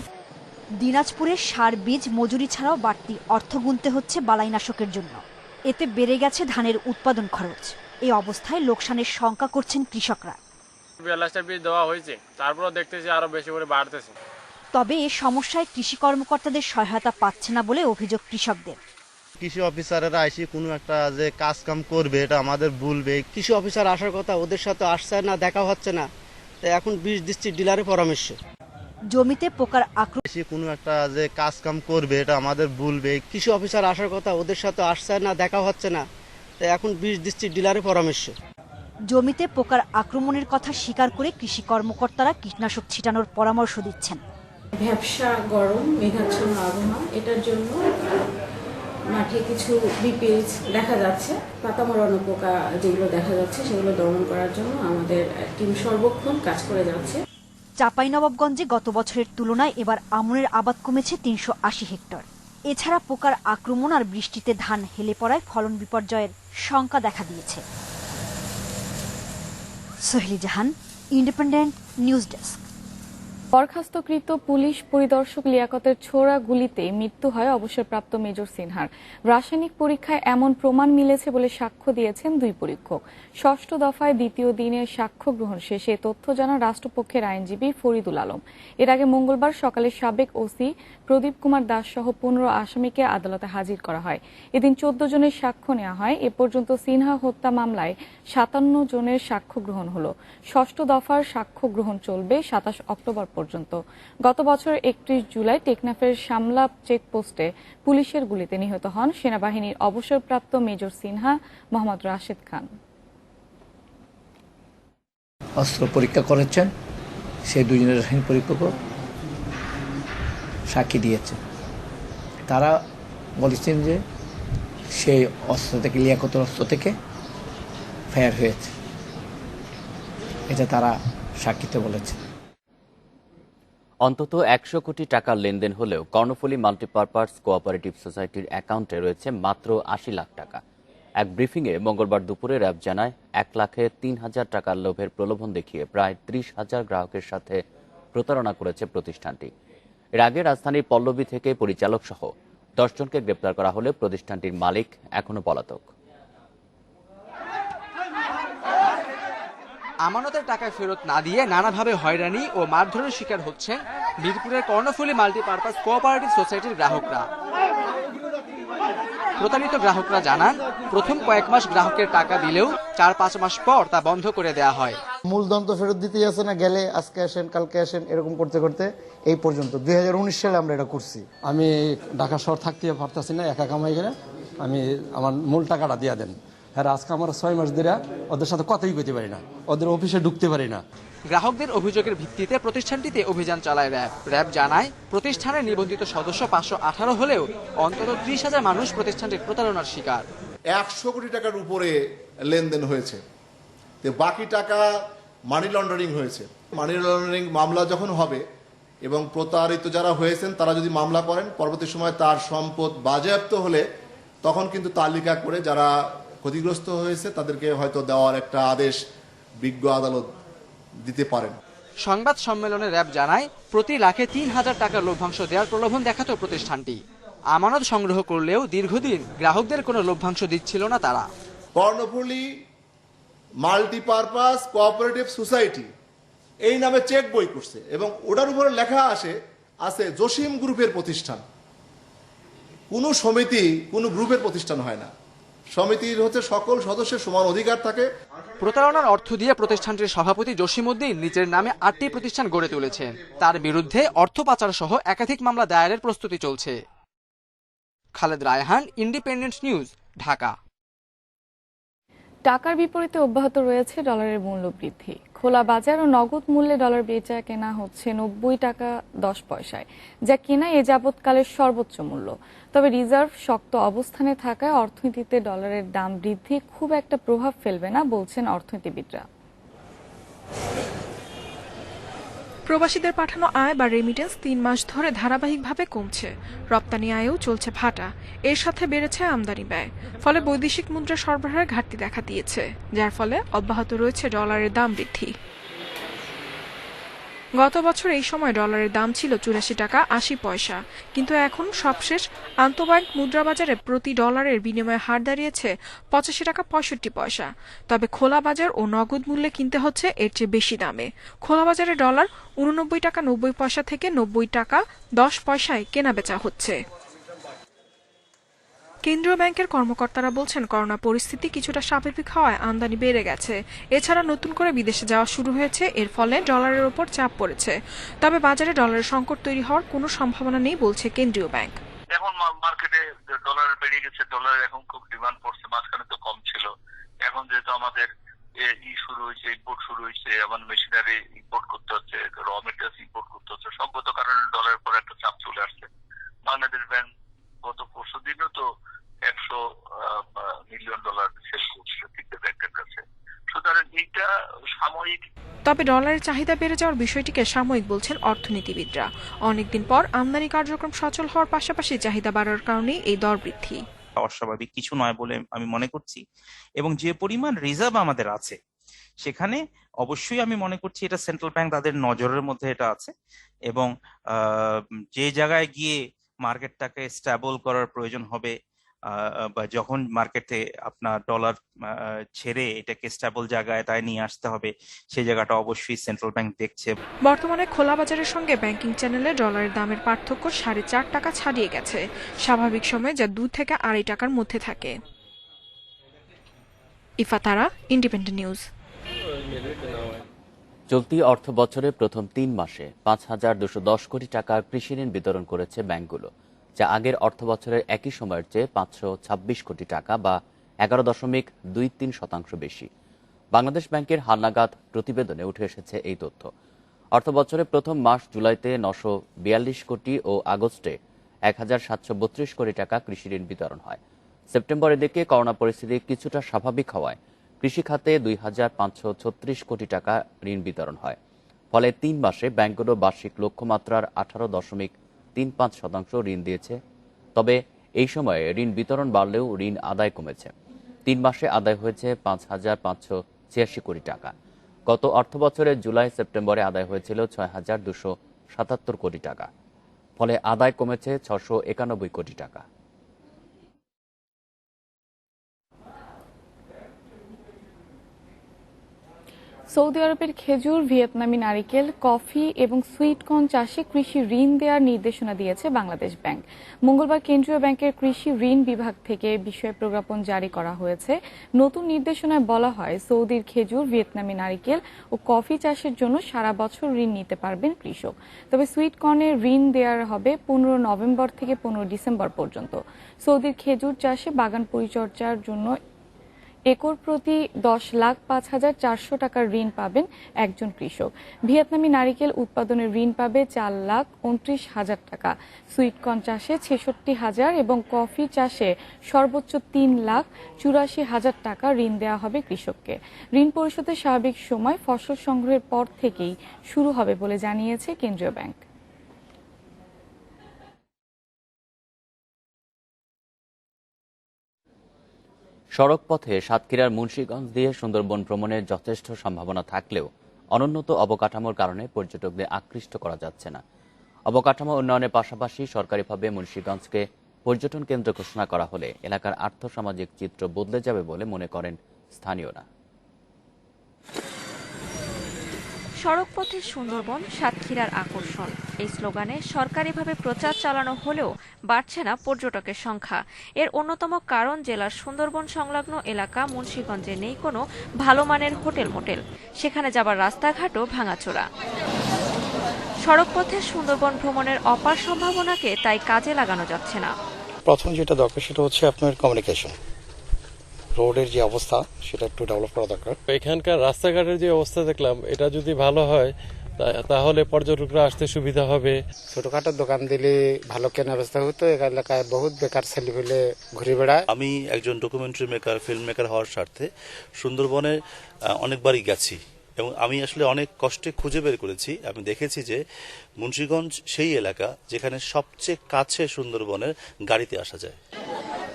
দিনাজপুরে সার, বীজ, মজুরি ছাড়াও বাড়তি অর্থ গুনতে হচ্ছে বালাইনাশকের জন্য। এতে বেড়ে গেছে ধানের উৎপাদন খরচ। এই অবস্থায় লোকসানের শঙ্কা করছেন কৃষকরা। 42টা বীজ দেওয়া হয়েছে, তারপরও দেখতেছি আরো বেশি করে বাড়তেছে। তবে এ সমস্যায় কৃষি কর্মকর্তাদের সহায়তা পাচ্ছে না বলে অভিযোগ কৃষকদের। কৃষি অফিসারেরা এসে কোনো একটা যে কাজ কাম করবে এটা আমাদের বলবে। কৃষি অফিসার আসার কথা, ওদের সাথে আসছে না, দেখা হচ্ছে না। তাই এখন বীজ দিচ্ছি ডিলারের পরামর্শ। জমিতে পোকার আক্রমণ, কোনো একটা যে কাজ কাম করবে এটা আমাদের বলবে। কৃষি অফিসার আসার কথা, ওদের সাথে আসছে না, দেখা হচ্ছে না। তাই এখন বীজ দিচ্ছি ডিলারের পরামর্শ। জমিতে পোকার আক্রমণের কথা স্বীকার করে কৃষি কর্মকর্তারা কীটনাশক ছিটানোর পরামর্শ দিচ্ছেন। ভ্যাপসা, গরম, মেঘাচ্ছন্ন আবহাওয়া, এটার জন্য মাঠে কিছু বিপিএইচ দেখা যাচ্ছে। পাতা মরানো পোকা যেগুলো দেখা যাচ্ছে সেগুলো দমন করার জন্য আমাদের টিম সর্বক্ষণ কাজ করে যাচ্ছে। চাঁপাইনবাবগঞ্জে গত বছরের তুলনায় এবার আমনের আবাদ কমেছে 380 হেক্টর। এছাড়া পোকার আক্রমণ আর বৃষ্টিতে ধান হেলে পড়ায় ফলন বিপর্যয়ের শঙ্কা দেখা দিয়েছে। সোহেলি জাহান, ইন্ডিপেন্ডেন্ট নিউজ ডেস্ক। বরখাস্তকৃত পুলিশ পরিদর্শক লিয়াকতের ছোড়া গুলিতে মৃত্যু হয় অবসরপ্রাপ্ত মেজর সিনহার। রাসায়নিক পরীক্ষায় এমন প্রমাণ মিলেছে বলে সাক্ষ্য দিয়েছেন 2 পরীক্ষক। 6ষ্ঠ দফায় দ্বিতীয় দিনের সাক্ষ্য গ্রহণ শেষে তথ্য জানান রাষ্ট্রপক্ষের আইনজীবী ফরিদুল আলম। এর আগে মঙ্গলবার সকালে সাবেক ওসি প্রদীপ কুমার দাস সহ 15 আসামিকে আদালতে হাজির করা হয়। এদিন 14 জনের সাক্ষ্য নেওয়া হয়। এ পর্যন্ত সিনহা হত্যা মামলায় 57 জনের সাক্ষ্য গ্রহণ হলো। 6ষ্ঠ দফার সাক্ষ্য গ্রহণ চলবে 27 অক্টোবর পর্যন্ত। গত বছর 31 জুলাই টেকনাফের শামলা চেকপোস্টে পুলিশের গুলিতে নিহত হন সেনাবাহিনীর অবসরপ্রাপ্ত মেজর সিনহা মোহাম্মদ রাশেদ খান। অস্ত্র পরীক্ষা করেছেন, সেই 2 জনের রাসায়নিক পরীক্ষক সাক্ষী দিয়েছে। তারা বলেছেন যে সেই অস্ত্র থেকে, লিয়াকতের অস্ত্র থেকে ফায়ার হয়েছে, এটা তারা সাক্ষীতে বলেছে। অন্তত 100 কোটি টাকার লেনদেন হলেও কর্ণফুলী মাল্টিপারপাস কোঅপারেটিভ সোসাইটির অ্যাকাউন্টে রয়েছে মাত্র 80 লাখ টাকা। এক ব্রিফিংয়ে মঙ্গলবার দুপুরে র্যাব জানায় 1,03,000 টাকার লোভের প্রলোভন দেখিয়ে প্রায় 30,000 গ্রাহকের সাথে প্রতারণা করেছে প্রতিষ্ঠানটি। এর আগে রাজধানীর পল্লবী থেকে পরিচালক সহ 10 জনকে গ্রেপ্তার করা হলে প্রতিষ্ঠানটির মালিক এখনো পলাতক। আমানতের টাকা ফেরত না দিয়ে নানাভাবে হয়রানি ও মারধরের শিকার হচ্ছেন মিরপুরের কর্ণফুলী মাল্টিপারপাস কোঅপারেটিভ সোসাইটির গ্রাহকরা। প্রতারিত গ্রাহকরা জানান, প্রথম কয়েক মাস গ্রাহকের টাকা দিলেও 4-5 মাস পর তা বন্ধ করে দেয়া হয়। মূলধন তো ফেরত দিতেই আছে না, গেলে আজকে আসেন কালকে আসেন এরকম করতে করতে এই পর্যন্ত 2019 সালে আমরা এটা করছি। আমি ঢাকা শহর থাকতে পারতেছি না, একা কামাই করে আমি আমার মূল টাকাটা দিয়ে দেন। হ্যাঁ, আজকে আমার 6 মাস ধরে ওদের সাথে কথাই কইতে পারি না, ওদের অফিসে ঢুকতে পারি না। গ্রাহকদের অভিযোগের ভিত্তিতে প্রতিষ্ঠানটিতে অভিযান চালায় র্যাব। র্যাব জানায়, প্রতিষ্ঠানের নিবন্ধিত সদস্য 518 হলেও অন্তত 30,000 মানুষ প্রতিষ্ঠানটির প্রতারণার শিকার। 100 কোটি টাকার উপরে লেনদেন হয়েছে, বাকি টাকা মানি লন্ডারিং হয়েছে। মানি লন্ডারিং মামলা যখন হবে এবং প্রতারিত যারা হয়েছেন তারা যদি মামলা করেন, পরবর্তী সময় তার সম্পদ বাজেয়াপ্ত হলে তখন কিন্তু তালিকা করে যারা ক্ষতিগ্রস্ত হয়েছে তাদেরকে হয়তো দেওয়ার একটা আদেশ বিজ্ঞ আদালত দিতে পারেন। সংবাদ সম্মেলনে র্যাব জানায়, প্রতি লাখে 3,000 টাকার লভ্যাংশ দেওয়ার প্রলোভন দেখাতো প্রতিষ্ঠানটি। আমানত সংগ্রহ করলেও দীর্ঘদিন গ্রাহকদের কোনো লভ্যাংশ দিচ্ছিল না তারা। কর্ণফুলী মাল্টিপারপাস কোঅপারেটিভ সোসাইটি এই নামে চেক বই করছে এবং ওটার উপরে লেখা আসে আছে জসিম গ্রুপের প্রতিষ্ঠান। কোনো সমিতি কোনো গ্রুপের প্রতিষ্ঠান হয় না। সমিতির হচ্ছে সকল সদস্যের সমান অধিকার থাকে। প্রতারণার অর্থ দিয়ে প্রতিষ্ঠানটির সভাপতি জসিমউদ্দিন নিজের নামে 8টি প্রতিষ্ঠান গড়ে তুলেছেন। তার বিরুদ্ধে অর্থ পাচার সহ একাধিক মামলা দায়েরের প্রস্তুতি চলছে। Khaled Raihan, independent news, Dhaka. টাকার বিপরীতে অব্যাহত রয়েছে ডলারের মূল্য বৃদ্ধি। খোলা বাজার ও নগদ মূল্যে ডলার বেচা কেনা হচ্ছে 90 টাকা 10 পয়সায়, যা কিনা এ যাবৎকালের সর্বোচ্চ মূল্য। তবে রিজার্ভ শক্ত অবস্থানে থাকায় অর্থনীতিতে ডলারের দাম বৃদ্ধি খুব একটা প্রভাব ফেলবে না বলছেন অর্থনীতিবিদরা। প্রবাসীদের পাঠানো আয় বা রেমিটেন্স 3 মাস ধরে ধারাবাহিকভাবে কমছে। রপ্তানি আয়ও চলছে ভাটা। এর সাথে বেড়েছে আমদানি ব্যয়, ফলে বৈদেশিক মুদ্রা সরবরাহের ঘাটতি দেখা দিয়েছে, যার ফলে অব্যাহত রয়েছে ডলারের দাম বৃদ্ধি। গত বছর এই সময় ডলারের দাম ছিল 84 টাকা 80 পয়সা, কিন্তু এখন সবশেষ আন্তঃব্যাংক মুদ্রাবাজারে প্রতি ডলারের বিনিময় হার দাঁড়িয়েছে 85 টাকা 65 পয়সা। তবে খোলা বাজার ও নগদ মূল্যে কিনতে হচ্ছে এর চেয়ে বেশি দামে। খোলা বাজারে ডলার 89 টাকা 90 পয়সা থেকে 90 টাকা 10 পয়সায় কেনাবেচা হচ্ছে। কেন্দ্রীয় ব্যাংকের কর্মকর্তারা বলছেন, করোনা পরিস্থিতি কিছুটা স্বাভাবিক হওয়ায় আমদানি বেড়ে গেছে। এছাড়া নতুন করে বিদেশে যাওয়া শুরু হয়েছে, এর ফলে ডলারের ওপর চাপ পড়েছে। তবে বাজারে ডলারের সংকট তৈরি হওয়ার কোনো সম্ভাবনা নেই বলছে কেন্দ্রীয় ব্যাংক। এখন মার্কেটে ডলার বেড়ে গেছে, ডলার এখন খুব ডিমান্ড পড়ছে। মাঝখানে তো কম ছিল, এখন যেহেতু আমাদের শুরু হয়েছে, ইম্পোর্ট শুরু হয়েছে, এমন মেশিনারি ইম্পোর্ট করতে হচ্ছে, র মেটেরিয়ালস ইম্পোর্ট করতে হচ্ছে, সবগত কারণে ডলারের পর একটা চাপ চলে আসছে। বাংলাদেশ ব্যাংক গত পরশু দিনও তো 100 মিলিয়ন ডলার সেল করছে তিনটে ব্যাংকের কাছে। সুতরাং এইটা সাময়িক। তবে ডলারের চাহিদা বেড়ে যাওয়ার বিষয়টিকে সাময়িক বলছেন অর্থনীতিবিদরা। অনেকদিন পর আমদানি কার্যক্রম সচল হওয়ার পাশাপাশি চাহিদা বাড়ার কারণেই এই দর বৃদ্ধি। অস্বাভাবিক কিছু নয় বলে আমি মনে করছি, এবং যে পরিমাণ রিজার্ভ আমাদের আছে সেখানে অবশ্যই আমি মনে করছি এটা সেন্ট্রাল ব্যাংক তাদের নজরের মধ্যে এটা আছে, এবং যে জায়গায় গিয়ে মার্কেটটাকে স্টেবল করার প্রয়োজন হবে বা যখন মার্কেটে আপনার ডলার ছেড়ে এটাকে স্টেবল জায়গায় তাই নিয়ে আসতে হবে, সেই জায়গাটা অবশ্যই সেন্ট্রাল ব্যাংক দেখছে। বর্তমানে খোলা বাজারের সঙ্গে ব্যাংকিং চ্যানেলে ডলারের দামের পার্থক্য 4.5 টাকা ছাড়িয়ে গেছে, স্বাভাবিক সময়ে যা 2 থেকে 2.5 টাকার মধ্যে থাকে। ইফাতারা, ইন্ডিপেন্ডেন্ট নিউজ। চলতি অর্থ বছরের প্রথম 3 মাসে 5,210 কোটি টাকার কৃষি ঋণ বিতরণ করেছে ব্যাংকগুলো, যা আগের অর্থ বছরের একই সময়ের চেয়ে 526 কোটি টাকা বা 11.23% বেশি। বাংলাদেশ ব্যাংকের হালনাগাদ প্রতিবেদনে উঠে এসেছে এই তথ্য। অর্থ বছরের প্রথম মাস জুলাইতে 942 কোটি ও আগস্টে 1,732 কোটি টাকা কৃষি ঋণ বিতরণ হয়। সেপ্টেম্বরের দিকে করোনা পরিস্থিতি কিছুটা স্বাভাবিক হওয়ায় কৃষি খাতে 2,536 কোটি টাকা ঋণ বিতরণ হয়। ফলে 3 মাসে ব্যাংকগুলো বার্ষিক লক্ষ্যমাত্রার 18.35% ঋণ দিয়েছে। তবে এই সময়ে ঋণ বিতরণ বাড়লেও ঋণ আদায় কমেছে। 3 মাসে আদায় হয়েছে 5,586 কোটি টাকা। গত অর্থ বছরের জুলাই সেপ্টেম্বরে আদায় হয়েছিল 6,277 কোটি টাকা। ফলে আদায় কমেছে 691 কোটি টাকা। সৌদি আরবের খেজুর, ভিয়েতনামি নারিকেল, কফি এবং সুইটকর্ন চাষে কৃষি ঋণ দেওয়ার নির্দেশনা দিয়েছে বাংলাদেশ ব্যাংক। মঙ্গলবার কেন্দ্রীয় ব্যাংকের কৃষি ঋণ বিভাগ থেকে বিষয়ে প্রজ্ঞাপন জারি করা হয়েছে। নতুন নির্দেশনায় বলা হয়, সৌদির খেজুর, ভিয়েতনামি নারিকেল ও কফি চাষের জন্য সারা বছর ঋণ নিতে পারবেন কৃষক। তবে সুইটকর্নের ঋণ দেওয়ার হবে 15 নভেম্বর থেকে 15 ডিসেম্বর পর্যন্ত। সৌদির খেজুর চাষে বাগান পরিচর্যার জন্য একর প্রতি 10,05,400 টাকার ঋণ পাবেন একজন কৃষক। ভিয়েতনামি নারিকেল উৎপাদনের ঋণ পাবে 4,29,000 টাকা। সুইটকর্ন চাষে 66,000 এবং কফি চাষে সর্বোচ্চ 3,84,000 টাকা ঋণ দেওয়া হবে কৃষককে। ঋণ পরিশোধের স্বাভাবিক সময় ফসল সংগ্রহের পর থেকেই শুরু হবে বলে জানিয়েছে কেন্দ্রীয় ব্যাংক। সড়ক পথে সাতক্ষীরার মুন্সিগঞ্জ দিয়ে সুন্দরবন ভ্রমণের যথেষ্ট সম্ভাবনা থাকলেও অনুন্নত অবকাঠামোর কারণে পর্যটকদের আকৃষ্ট করা যাচ্ছে না। অবকাঠামো উন্নয়নের পাশাপাশি সরকারিভাবে মুন্সিগঞ্জকে পর্যটন কেন্দ্র ঘোষণা করা হলে এলাকার আর্থসামাজিক চিত্র বদলে যাবে বলে মনে করেন স্থানীয়রা। সড়কপথে সুন্দরবন সাতক্ষীরার আকর্ষণ। এই স্লোগানে সরকারিভাবে প্রচার চালানো হলেও বাড়ছে না পর্যটকের সংখ্যা। এর অন্যতম কারণ জেলার সুন্দরবন সংলগ্ন এলাকা মুন্সিগঞ্জে নেই কোনো ভালো মানের হোটেল মোটেল, সেখানে যাবার রাস্তাঘাটও ভাঙাচোরা। সড়কপথে সুন্দরবন ভ্রমণের অপার সম্ভাবনাকে তাই কাজে লাগানো যাচ্ছে না। প্রথম যেটা দরকার সেটা হচ্ছে আপনার কমিউনিকেশন, রোডের যে অবস্থা সেটা একটু ডেভেলপ করা দরকার। এখানকার রাস্তাঘাটের যে অবস্থা দেখলাম, এটা যদি ভালো হয় তাহলে পর্যটকরা আসতে সুবিধা হবে। ছোটখাটো দোকান দিলে ভালো কেনা বেচা হতো। এলাকায় বহুত বেকার ছেলে পেলে ঘুরে বেড়ায়। আমি একজন ডকুমেন্টারি মেকার, ফিল্ম মেকার হওয়ার স্বার্থে সুন্দরবনে অনেকবারই গেছি এবং আমি আসলে অনেক কষ্টে খুঁজে বের করেছি। আমি দেখেছি যে মুন্সিগঞ্জ সেই এলাকা যেখানে সবচেয়ে কাছে সুন্দরবনের গাড়িতে আসা যায়।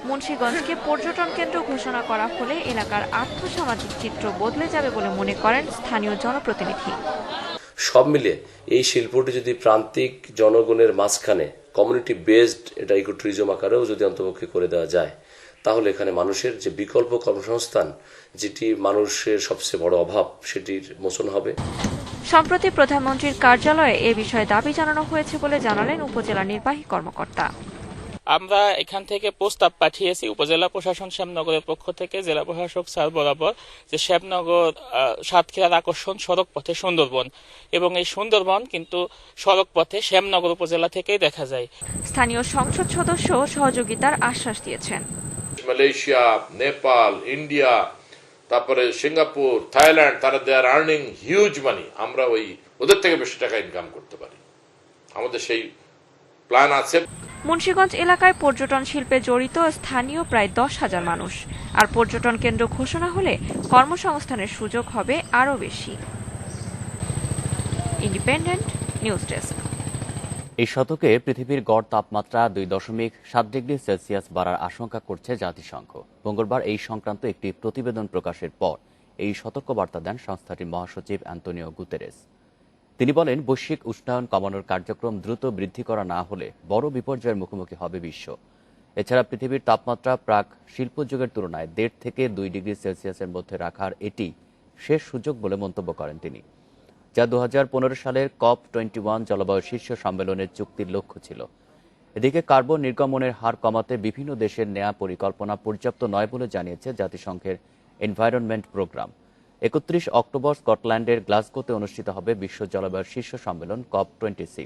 মুন্সিগঞ্জকে পর্যটন কেন্দ্র ঘোষণা করা হলে এলাকার আর্থসামাজিক চিত্র বদলে যাবে বলে মনে করেন স্থানীয় জনপ্রতিনিধি। সব মিলে এই শিল্পটি যদি প্রান্তিক জনগণের মাঝখানে কমিউনিটি বেসড এটা ইকো ট্যুরিজম আকারেও যদি অন্তর্ভুক্ত করে দেওয়া যায়, তাহলে এখানে মানুষের যে বিকল্প কর্মসংস্থান, যেটি মানুষের সবচেয়ে বড় অভাব, সেটির মোচন হবে। সম্প্রতি প্রধানমন্ত্রীর কার্যালয়ে এ বিষয়ে দাবি জানানো হয়েছে বলে জানালেন উপজেলা নির্বাহী কর্মকর্তা। আমরা এখান থেকে প্রস্তাব পাঠিয়েছি উপজেলা প্রশাসন শ্যামনগরের পক্ষ থেকে জেলা প্রশাসক স্যার বরাবর, যে শ্যামনগর সাতক্ষীরার আকর্ষণ সড়ক পথে সুন্দরবন, এবং এই সুন্দরবন কিন্তু সড়ক পথে শ্যামনগর উপজেলা থেকেই দেখা যায়। স্থানীয় সংসদ সদস্য সহযোগিতার আশ্বাস দিয়েছেন। মালয়েশিয়া, নেপাল, ইন্ডিয়া, তারপরে সিঙ্গাপুর, থাইল্যান্ড, তারা দে আর আর্নিং হিউজ মানি। আমরা ওদের থেকে বেশি টাকা ইনকাম করতে পারি, আমাদের সেই প্ল্যান আছে। মুন্সিগঞ্জ এলাকায় পর্যটন শিল্পে জড়িত স্থানীয় প্রায় 10,000 মানুষ, আর পর্যটন কেন্দ্র ঘোষণা হলে কর্মসংস্থানের সুযোগ হবে আরও বেশি। Independent news desk. এই শতকে পৃথিবীর গড় তাপমাত্রা 2.7 ডিগ্রি সেলসিয়াস বাড়ার আশঙ্কা করছে জাতিসংঘ। মঙ্গলবার এই সংক্রান্ত একটি প্রতিবেদন প্রকাশের পর এই সতর্কবার্তা দেন সংস্থাটির মহাসচিব অ্যান্তোনিও গুতেরেস। তিনি বলেন, বৈশ্বিক উষ্ণায়ন কমানোর কার্যক্রম দ্রুত বৃদ্ধি করা না হলে বড় বিপর্যয়ের মুখোমুখি হবে বিশ্ব। এছাড়া পৃথিবীর তাপমাত্রা প্রাক শিল্প যুগের তুলনায় 1.5 থেকে 2 ডিগ্রি সেলসিয়াসের মধ্যে রাখার এটি শেষ সুযোগ বলে মন্তব্য করেন তিনি, যা 2015 সালের COP21 জলবায়ু শীর্ষ সম্মেলনের চুক্তির লক্ষ্য ছিল। এদিকে কার্বন নির্গমনের হার কমাতে বিভিন্ন দেশের নেয়া পরিকল্পনা পর্যাপ্ত নয় বলে জানিয়েছে জাতিসংঘের এনভায়রনমেন্ট প্রোগ্রাম। 31 অক্টোবর স্কটল্যান্ডের গ্লাসগোতে অনুষ্ঠিত হবে বিশ্ব জলবায়ু শীর্ষ সম্মেলন COP26।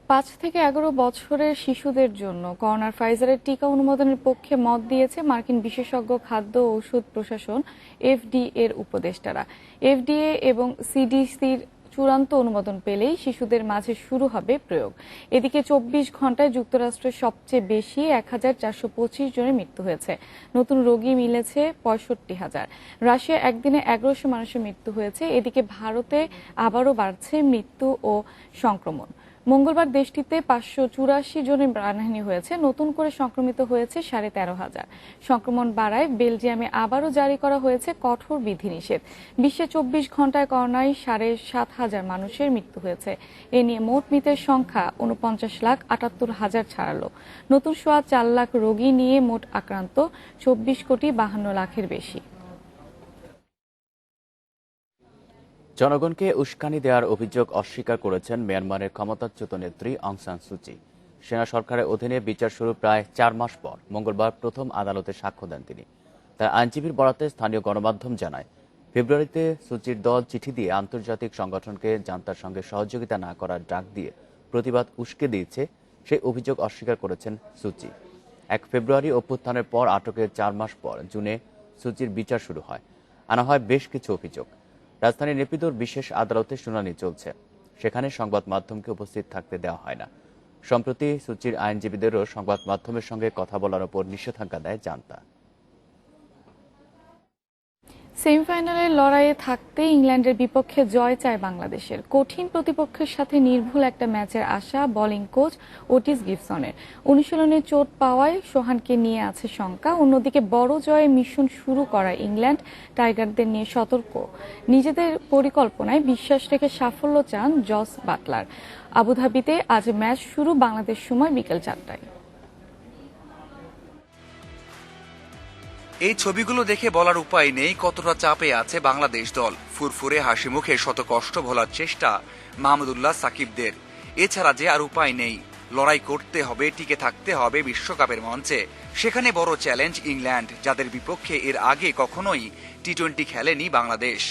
5 থেকে 11 বছরের শিশুদের জন্য করোনার ফাইজারের টিকা অনুমোদনের পক্ষে মত দিয়েছে মার্কিন বিশেষজ্ঞ খাদ্য ও ওষুধ প্রশাসন FDA এর উপদেষ্টারা। FDA এবং CDCর চূড়ান্ত অনুমোদন পেলেই শিশুদের মাঝে শুরু হবে প্রয়োগ। এদিকে 24 ঘন্টায় যুক্তরাষ্ট্রের সবচেয়ে বেশি 1425 জনের মৃত্যু হয়েছে। নতুন রোগী মিলেছে 65,000। রাশিয়া একদিনে 1100 মানুষের মৃত্যু হয়েছে। এদিকে ভারতে আবারও বাড়ছে মৃত্যু ও সংক্রমণ। মঙ্গলবার দেশটিতে 584 জনের প্রাণহানি হয়েছে। নতুন করে সংক্রমিত হয়েছে 13,500। সংক্রমণ বাড়ায় বেলজিয়ামে আবারও জারি করা হয়েছে কঠোর বিধিনিষেধ। বিশ্বে 24 ঘন্টায় করোনায় 7,500 মানুষের মৃত্যু হয়েছে। এ নিয়ে মোট মৃতের সংখ্যা 49,78,000 ছাড়ালো। নতুন সোয়া 4 লাখ রোগী নিয়ে মোট আক্রান্ত 24,52,00,000-এর বেশি। জনগণকে উস্কানি দেওয়ার অভিযোগ অস্বীকার করেছেন মিয়ানমারের ক্ষমতাচ্যুত নেত্রী অং সান সুচি। সেনা সরকারের অধীনে বিচার শুরু প্রায় 4 মাস পর মঙ্গলবার প্রথম আদালতে সাক্ষ্য দেন তিনি। তার আইনজীবীর বরাতে স্থানীয় গণমাধ্যম জানায়, ফেব্রুয়ারিতে সুচির দল চিঠি দিয়ে আন্তর্জাতিক সংগঠনকে জান্তার সঙ্গে সহযোগিতা না করার ডাক দিয়ে প্রতিবাদ উস্কে দিয়েছে, সেই অভিযোগ অস্বীকার করেছেন সুচি। 1 ফেব্রুয়ারি অভ্যুত্থানের পর আটকের 4 মাস পর জুনে সুচির বিচার শুরু হয়। আনা হয় বেশ কিছু অভিযোগ। রাজধানীর নেপিদোর বিশেষ আদালতে শুনানি চলছে, সেখানে সংবাদ মাধ্যমকে উপস্থিত থাকতে দেওয়া হয় না। সম্প্রতি সুচির আইনজীবীদেরও সংবাদ মাধ্যমের সঙ্গে কথা বলার উপর নিষেধাজ্ঞা দেয় জান্তা। সেমিফাইনালের লড়াইয়ে থাকতে ইংল্যান্ডের বিপক্ষে জয় চায় বাংলাদেশের। কঠিন প্রতিপক্ষের সাথে নির্ভুল একটা ম্যাচের আশা বোলিং কোচ ওটিস গিবসনের। অনুশীলনে চোট পাওয়ায় সোহানকে নিয়ে আছে শঙ্কা। অন্যদিকে বড় জয়ে মিশন শুরু করা ইংল্যান্ড টাইগারদের নিয়ে সতর্ক। নিজেদের পরিকল্পনায় বিশ্বাস রেখে সাফল্য চান জস বাটলার। আবুধাবিতে আজ ম্যাচ শুরু বাংলাদেশ সময় বিকেল 4টায়। এই ছবিগুলো দেখে বলার উপায় নেই কতটা চাপে আছে বাংলাদেশ দল। ফুরফুরে হাসি মুখে শত কষ্ট ভোলার চেষ্টা মাহমুদুল্লাহ সাকিবদের। এছাড়া যে আর উপায় নেই, লড়াই করতে হবে, টিকে থাকতে হবে বিশ্বকাপের মঞ্চে। সেখানে বড় চ্যালেঞ্জ ইংল্যান্ড, যাদের বিপক্ষে এর আগে কখনোই টি-20 খেলেনি বাংলাদেশ।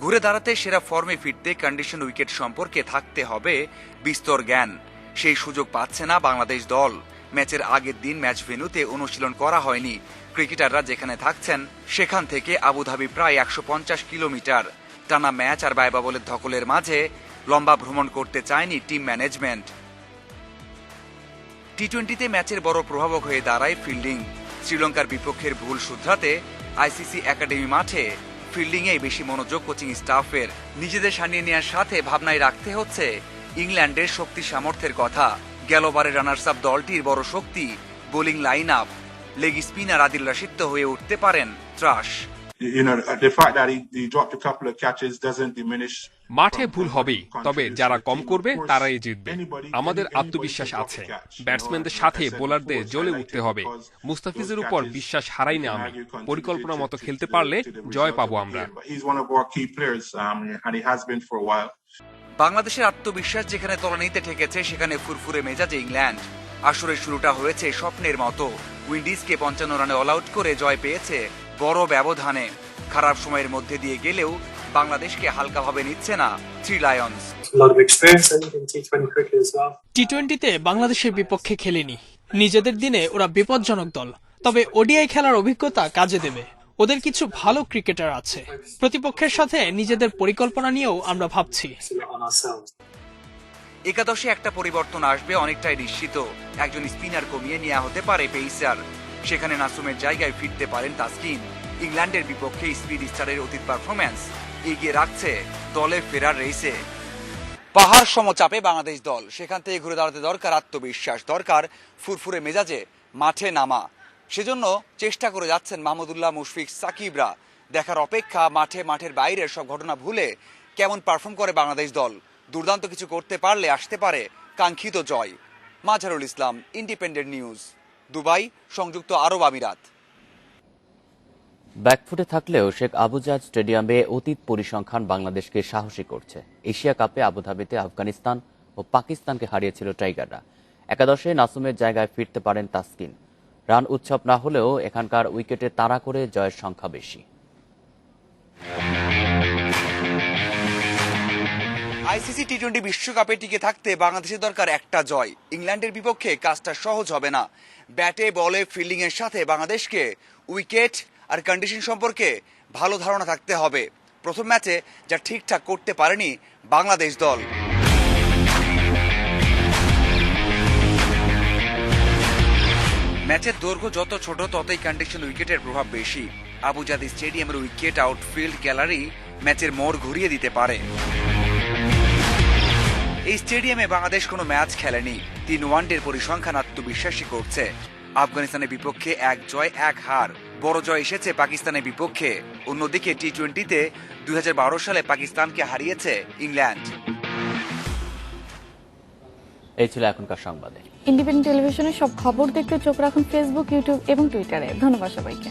ঘুরে দাঁড়াতে সেরা ফর্মে ফিরতে কন্ডিশন উইকেট সম্পর্কে থাকতে হবে বিস্তর জ্ঞান। সেই সুযোগ পাচ্ছে না বাংলাদেশ দল। ম্যাচের আগের দিন ম্যাচ ভেন্যুতে অনুশীলন করা হয়নি। ক্রিকেটাররা যেখানে থাকছেন সেখান থেকে আবুধাবি প্রায় 150 কিলোমিটার। টানা ম্যাচ আর ব্যয়বহুলের ধকলের মাঝে লম্বা ভ্রমণ করতে চায়নি টিম ম্যানেজমেন্ট। টি-20তে ম্যাচের বড় প্রভাবক হয়ে দাঁড়ায় ফিল্ডিং। শ্রীলঙ্কার বিপক্ষের ভুল শুধরাতে আইসিসি একাডেমি মাঠে ফিল্ডিংয়েই বেশি মনোযোগ কোচিং স্টাফের। নিজেদের সানিয়ে নেওয়ার সাথে ভাবনায় রাখতে হচ্ছে ইংল্যান্ডের শক্তি সামর্থ্যের কথা। গেলবারের রানার্স আপ দলটির বড় শক্তি bowling line up. Leg spinner Adil Rashid তো হয়ে উঠতে পারেন ত্রাস। মাঠে ভুল হবেই, তবে যারা কম করবে তারাই জিতবে। আমাদের আত্মবিশ্বাস আছে। ব্যাটসম্যানদের সাথে বোলারদের জ্বলে উঠতে হবে। মুস্তাফিজের উপর বিশ্বাস হারাইনি আমি। পরিকল্পনা মতো খেলতে পারলে জয় পাবো আমরা। বাংলাদেশের আত্মবিশ্বাস যেখানে তলানিতে ঠেকেছে, সেখানে ফুরফুরে মেজাজে ইংল্যান্ড। আসরের শুরুটা হয়েছে স্বপ্নের মতো। উইন্ডিজকে 55 রানে অল আউট করে জয় পেয়েছে বড় ব্যবধানে। খারাপ সময়ের মধ্যে দিয়ে গেলেও বাংলাদেশকে হালকাভাবে নিচ্ছে না থ্রি লায়ন্স। টি-20তে বাংলাদেশের বিপক্ষে খেলেনি। নিজেদের দিনে ওরা বিপজ্জনক দল, তবে ওডিআই খেলার অভিজ্ঞতা কাজে দেবে। ওদের কিছু ভালো ক্রিকেটার আছে। প্রতিপক্ষের সাথে নিজেদের পরিকল্পনা নিয়েও আমরা ভাবছি। একাদশে একটা পরিবর্তন আসবে অনেকটাই নিশ্চিত। একজন স্পিনার কমিয়ে নেওয়া হতে পারে পেসার। সেখানে নাসুমের জায়গায় ফিরতে পারেন তাসকিন। ইংল্যান্ডের বিপক্ষে স্পিড স্টারের অতীত পারফরম্যান্স এগিয়ে রাখছে দলের ফেরার রেসে। পাহাড় সমচাপে বাংলাদেশ দল, সেখান থেকে ঘুরে দাঁড়াতে দরকার আত্মবিশ্বাস, দরকার ফুরফুরে মেজাজে মাঠে নামা। সেজন্য চেষ্টা করে যাচ্ছেন মাহমুদুল্লাহ, মুশফিক, সাকিবরা। দেখার অপেক্ষা মাঠের বাইরের সব ঘটনা ভুলে কেমন পারফর্ম করে বাংলাদেশ দল। দুর্দান্ত কিছু করতে পারলে আসতে পারে কাঙ্ক্ষিত জয়। Mazharul Islam, independent news, Dubai, সংযুক্ত আরব আমিরাত। ব্যাকফুটে থাকলেও শেখ আবুজাদ স্টেডিয়ামে অতীত পরিসংখ্যান বাংলাদেশকে সাহসী করছে। এশিয়া কাপে আবুধাবিতে আফগানিস্তান ও পাকিস্তানকে হারিয়েছিল টাইগাররা। একাদশে নাসুমের জায়গায় ফিরতে পারেন তাসকিন। রান উৎসব না হলেও এখানকার উইকেটে তাড়া করে জয়ের সংখ্যা বেশি। আইসিসি টি-20 বিশ্বকাপে টিকে থাকতে বাংলাদেশের দরকার একটা জয়। ইংল্যান্ডের বিপক্ষে কাজটা সহজ হবে না। ব্যাটে বলে ফিল্ডিং এর সাথে বাংলাদেশকে উইকেট আর কন্ডিশন সম্পর্কে ভালো ধারণা থাকতে হবে। প্রথম ম্যাচে যা ঠিকঠাক করতে পারেনি বাংলাদেশ দল। ম্যাচের দৈর্ঘ্য যত ছোট, ততই কন্ডিশন উইকেটের প্রভাব বেশি। আবুজাদ স্টেডিয়ামের উইকেট আউটফিল্ড গ্যালারি ম্যাচের মোড় ঘুরিয়ে দিতে পারে। এই স্টেডিয়ামে বাংলাদেশ কোনো ম্যাচ খেলেনি। 3 ওয়ানডের পরিসংখ্যান আত্মবিশ্বাসী করছে। আফগানিস্তানের বিপক্ষে 1 জয় 1 হার। বড় জয় এসেছে পাকিস্তানের বিপক্ষে। অন্যদিকে টি-20তে 2012 সালে পাকিস্তানকে হারিয়েছে ইংল্যান্ড। এই ছিল এখনকার সংবাদে। ইন্ডিপেন্ডেন্ট টেলিভিশনের সব খবর দেখতে চোখ রাখুন ফেসবুক, ইউটিউব এবং টুইটারে। ধন্যবাদ সবাইকে।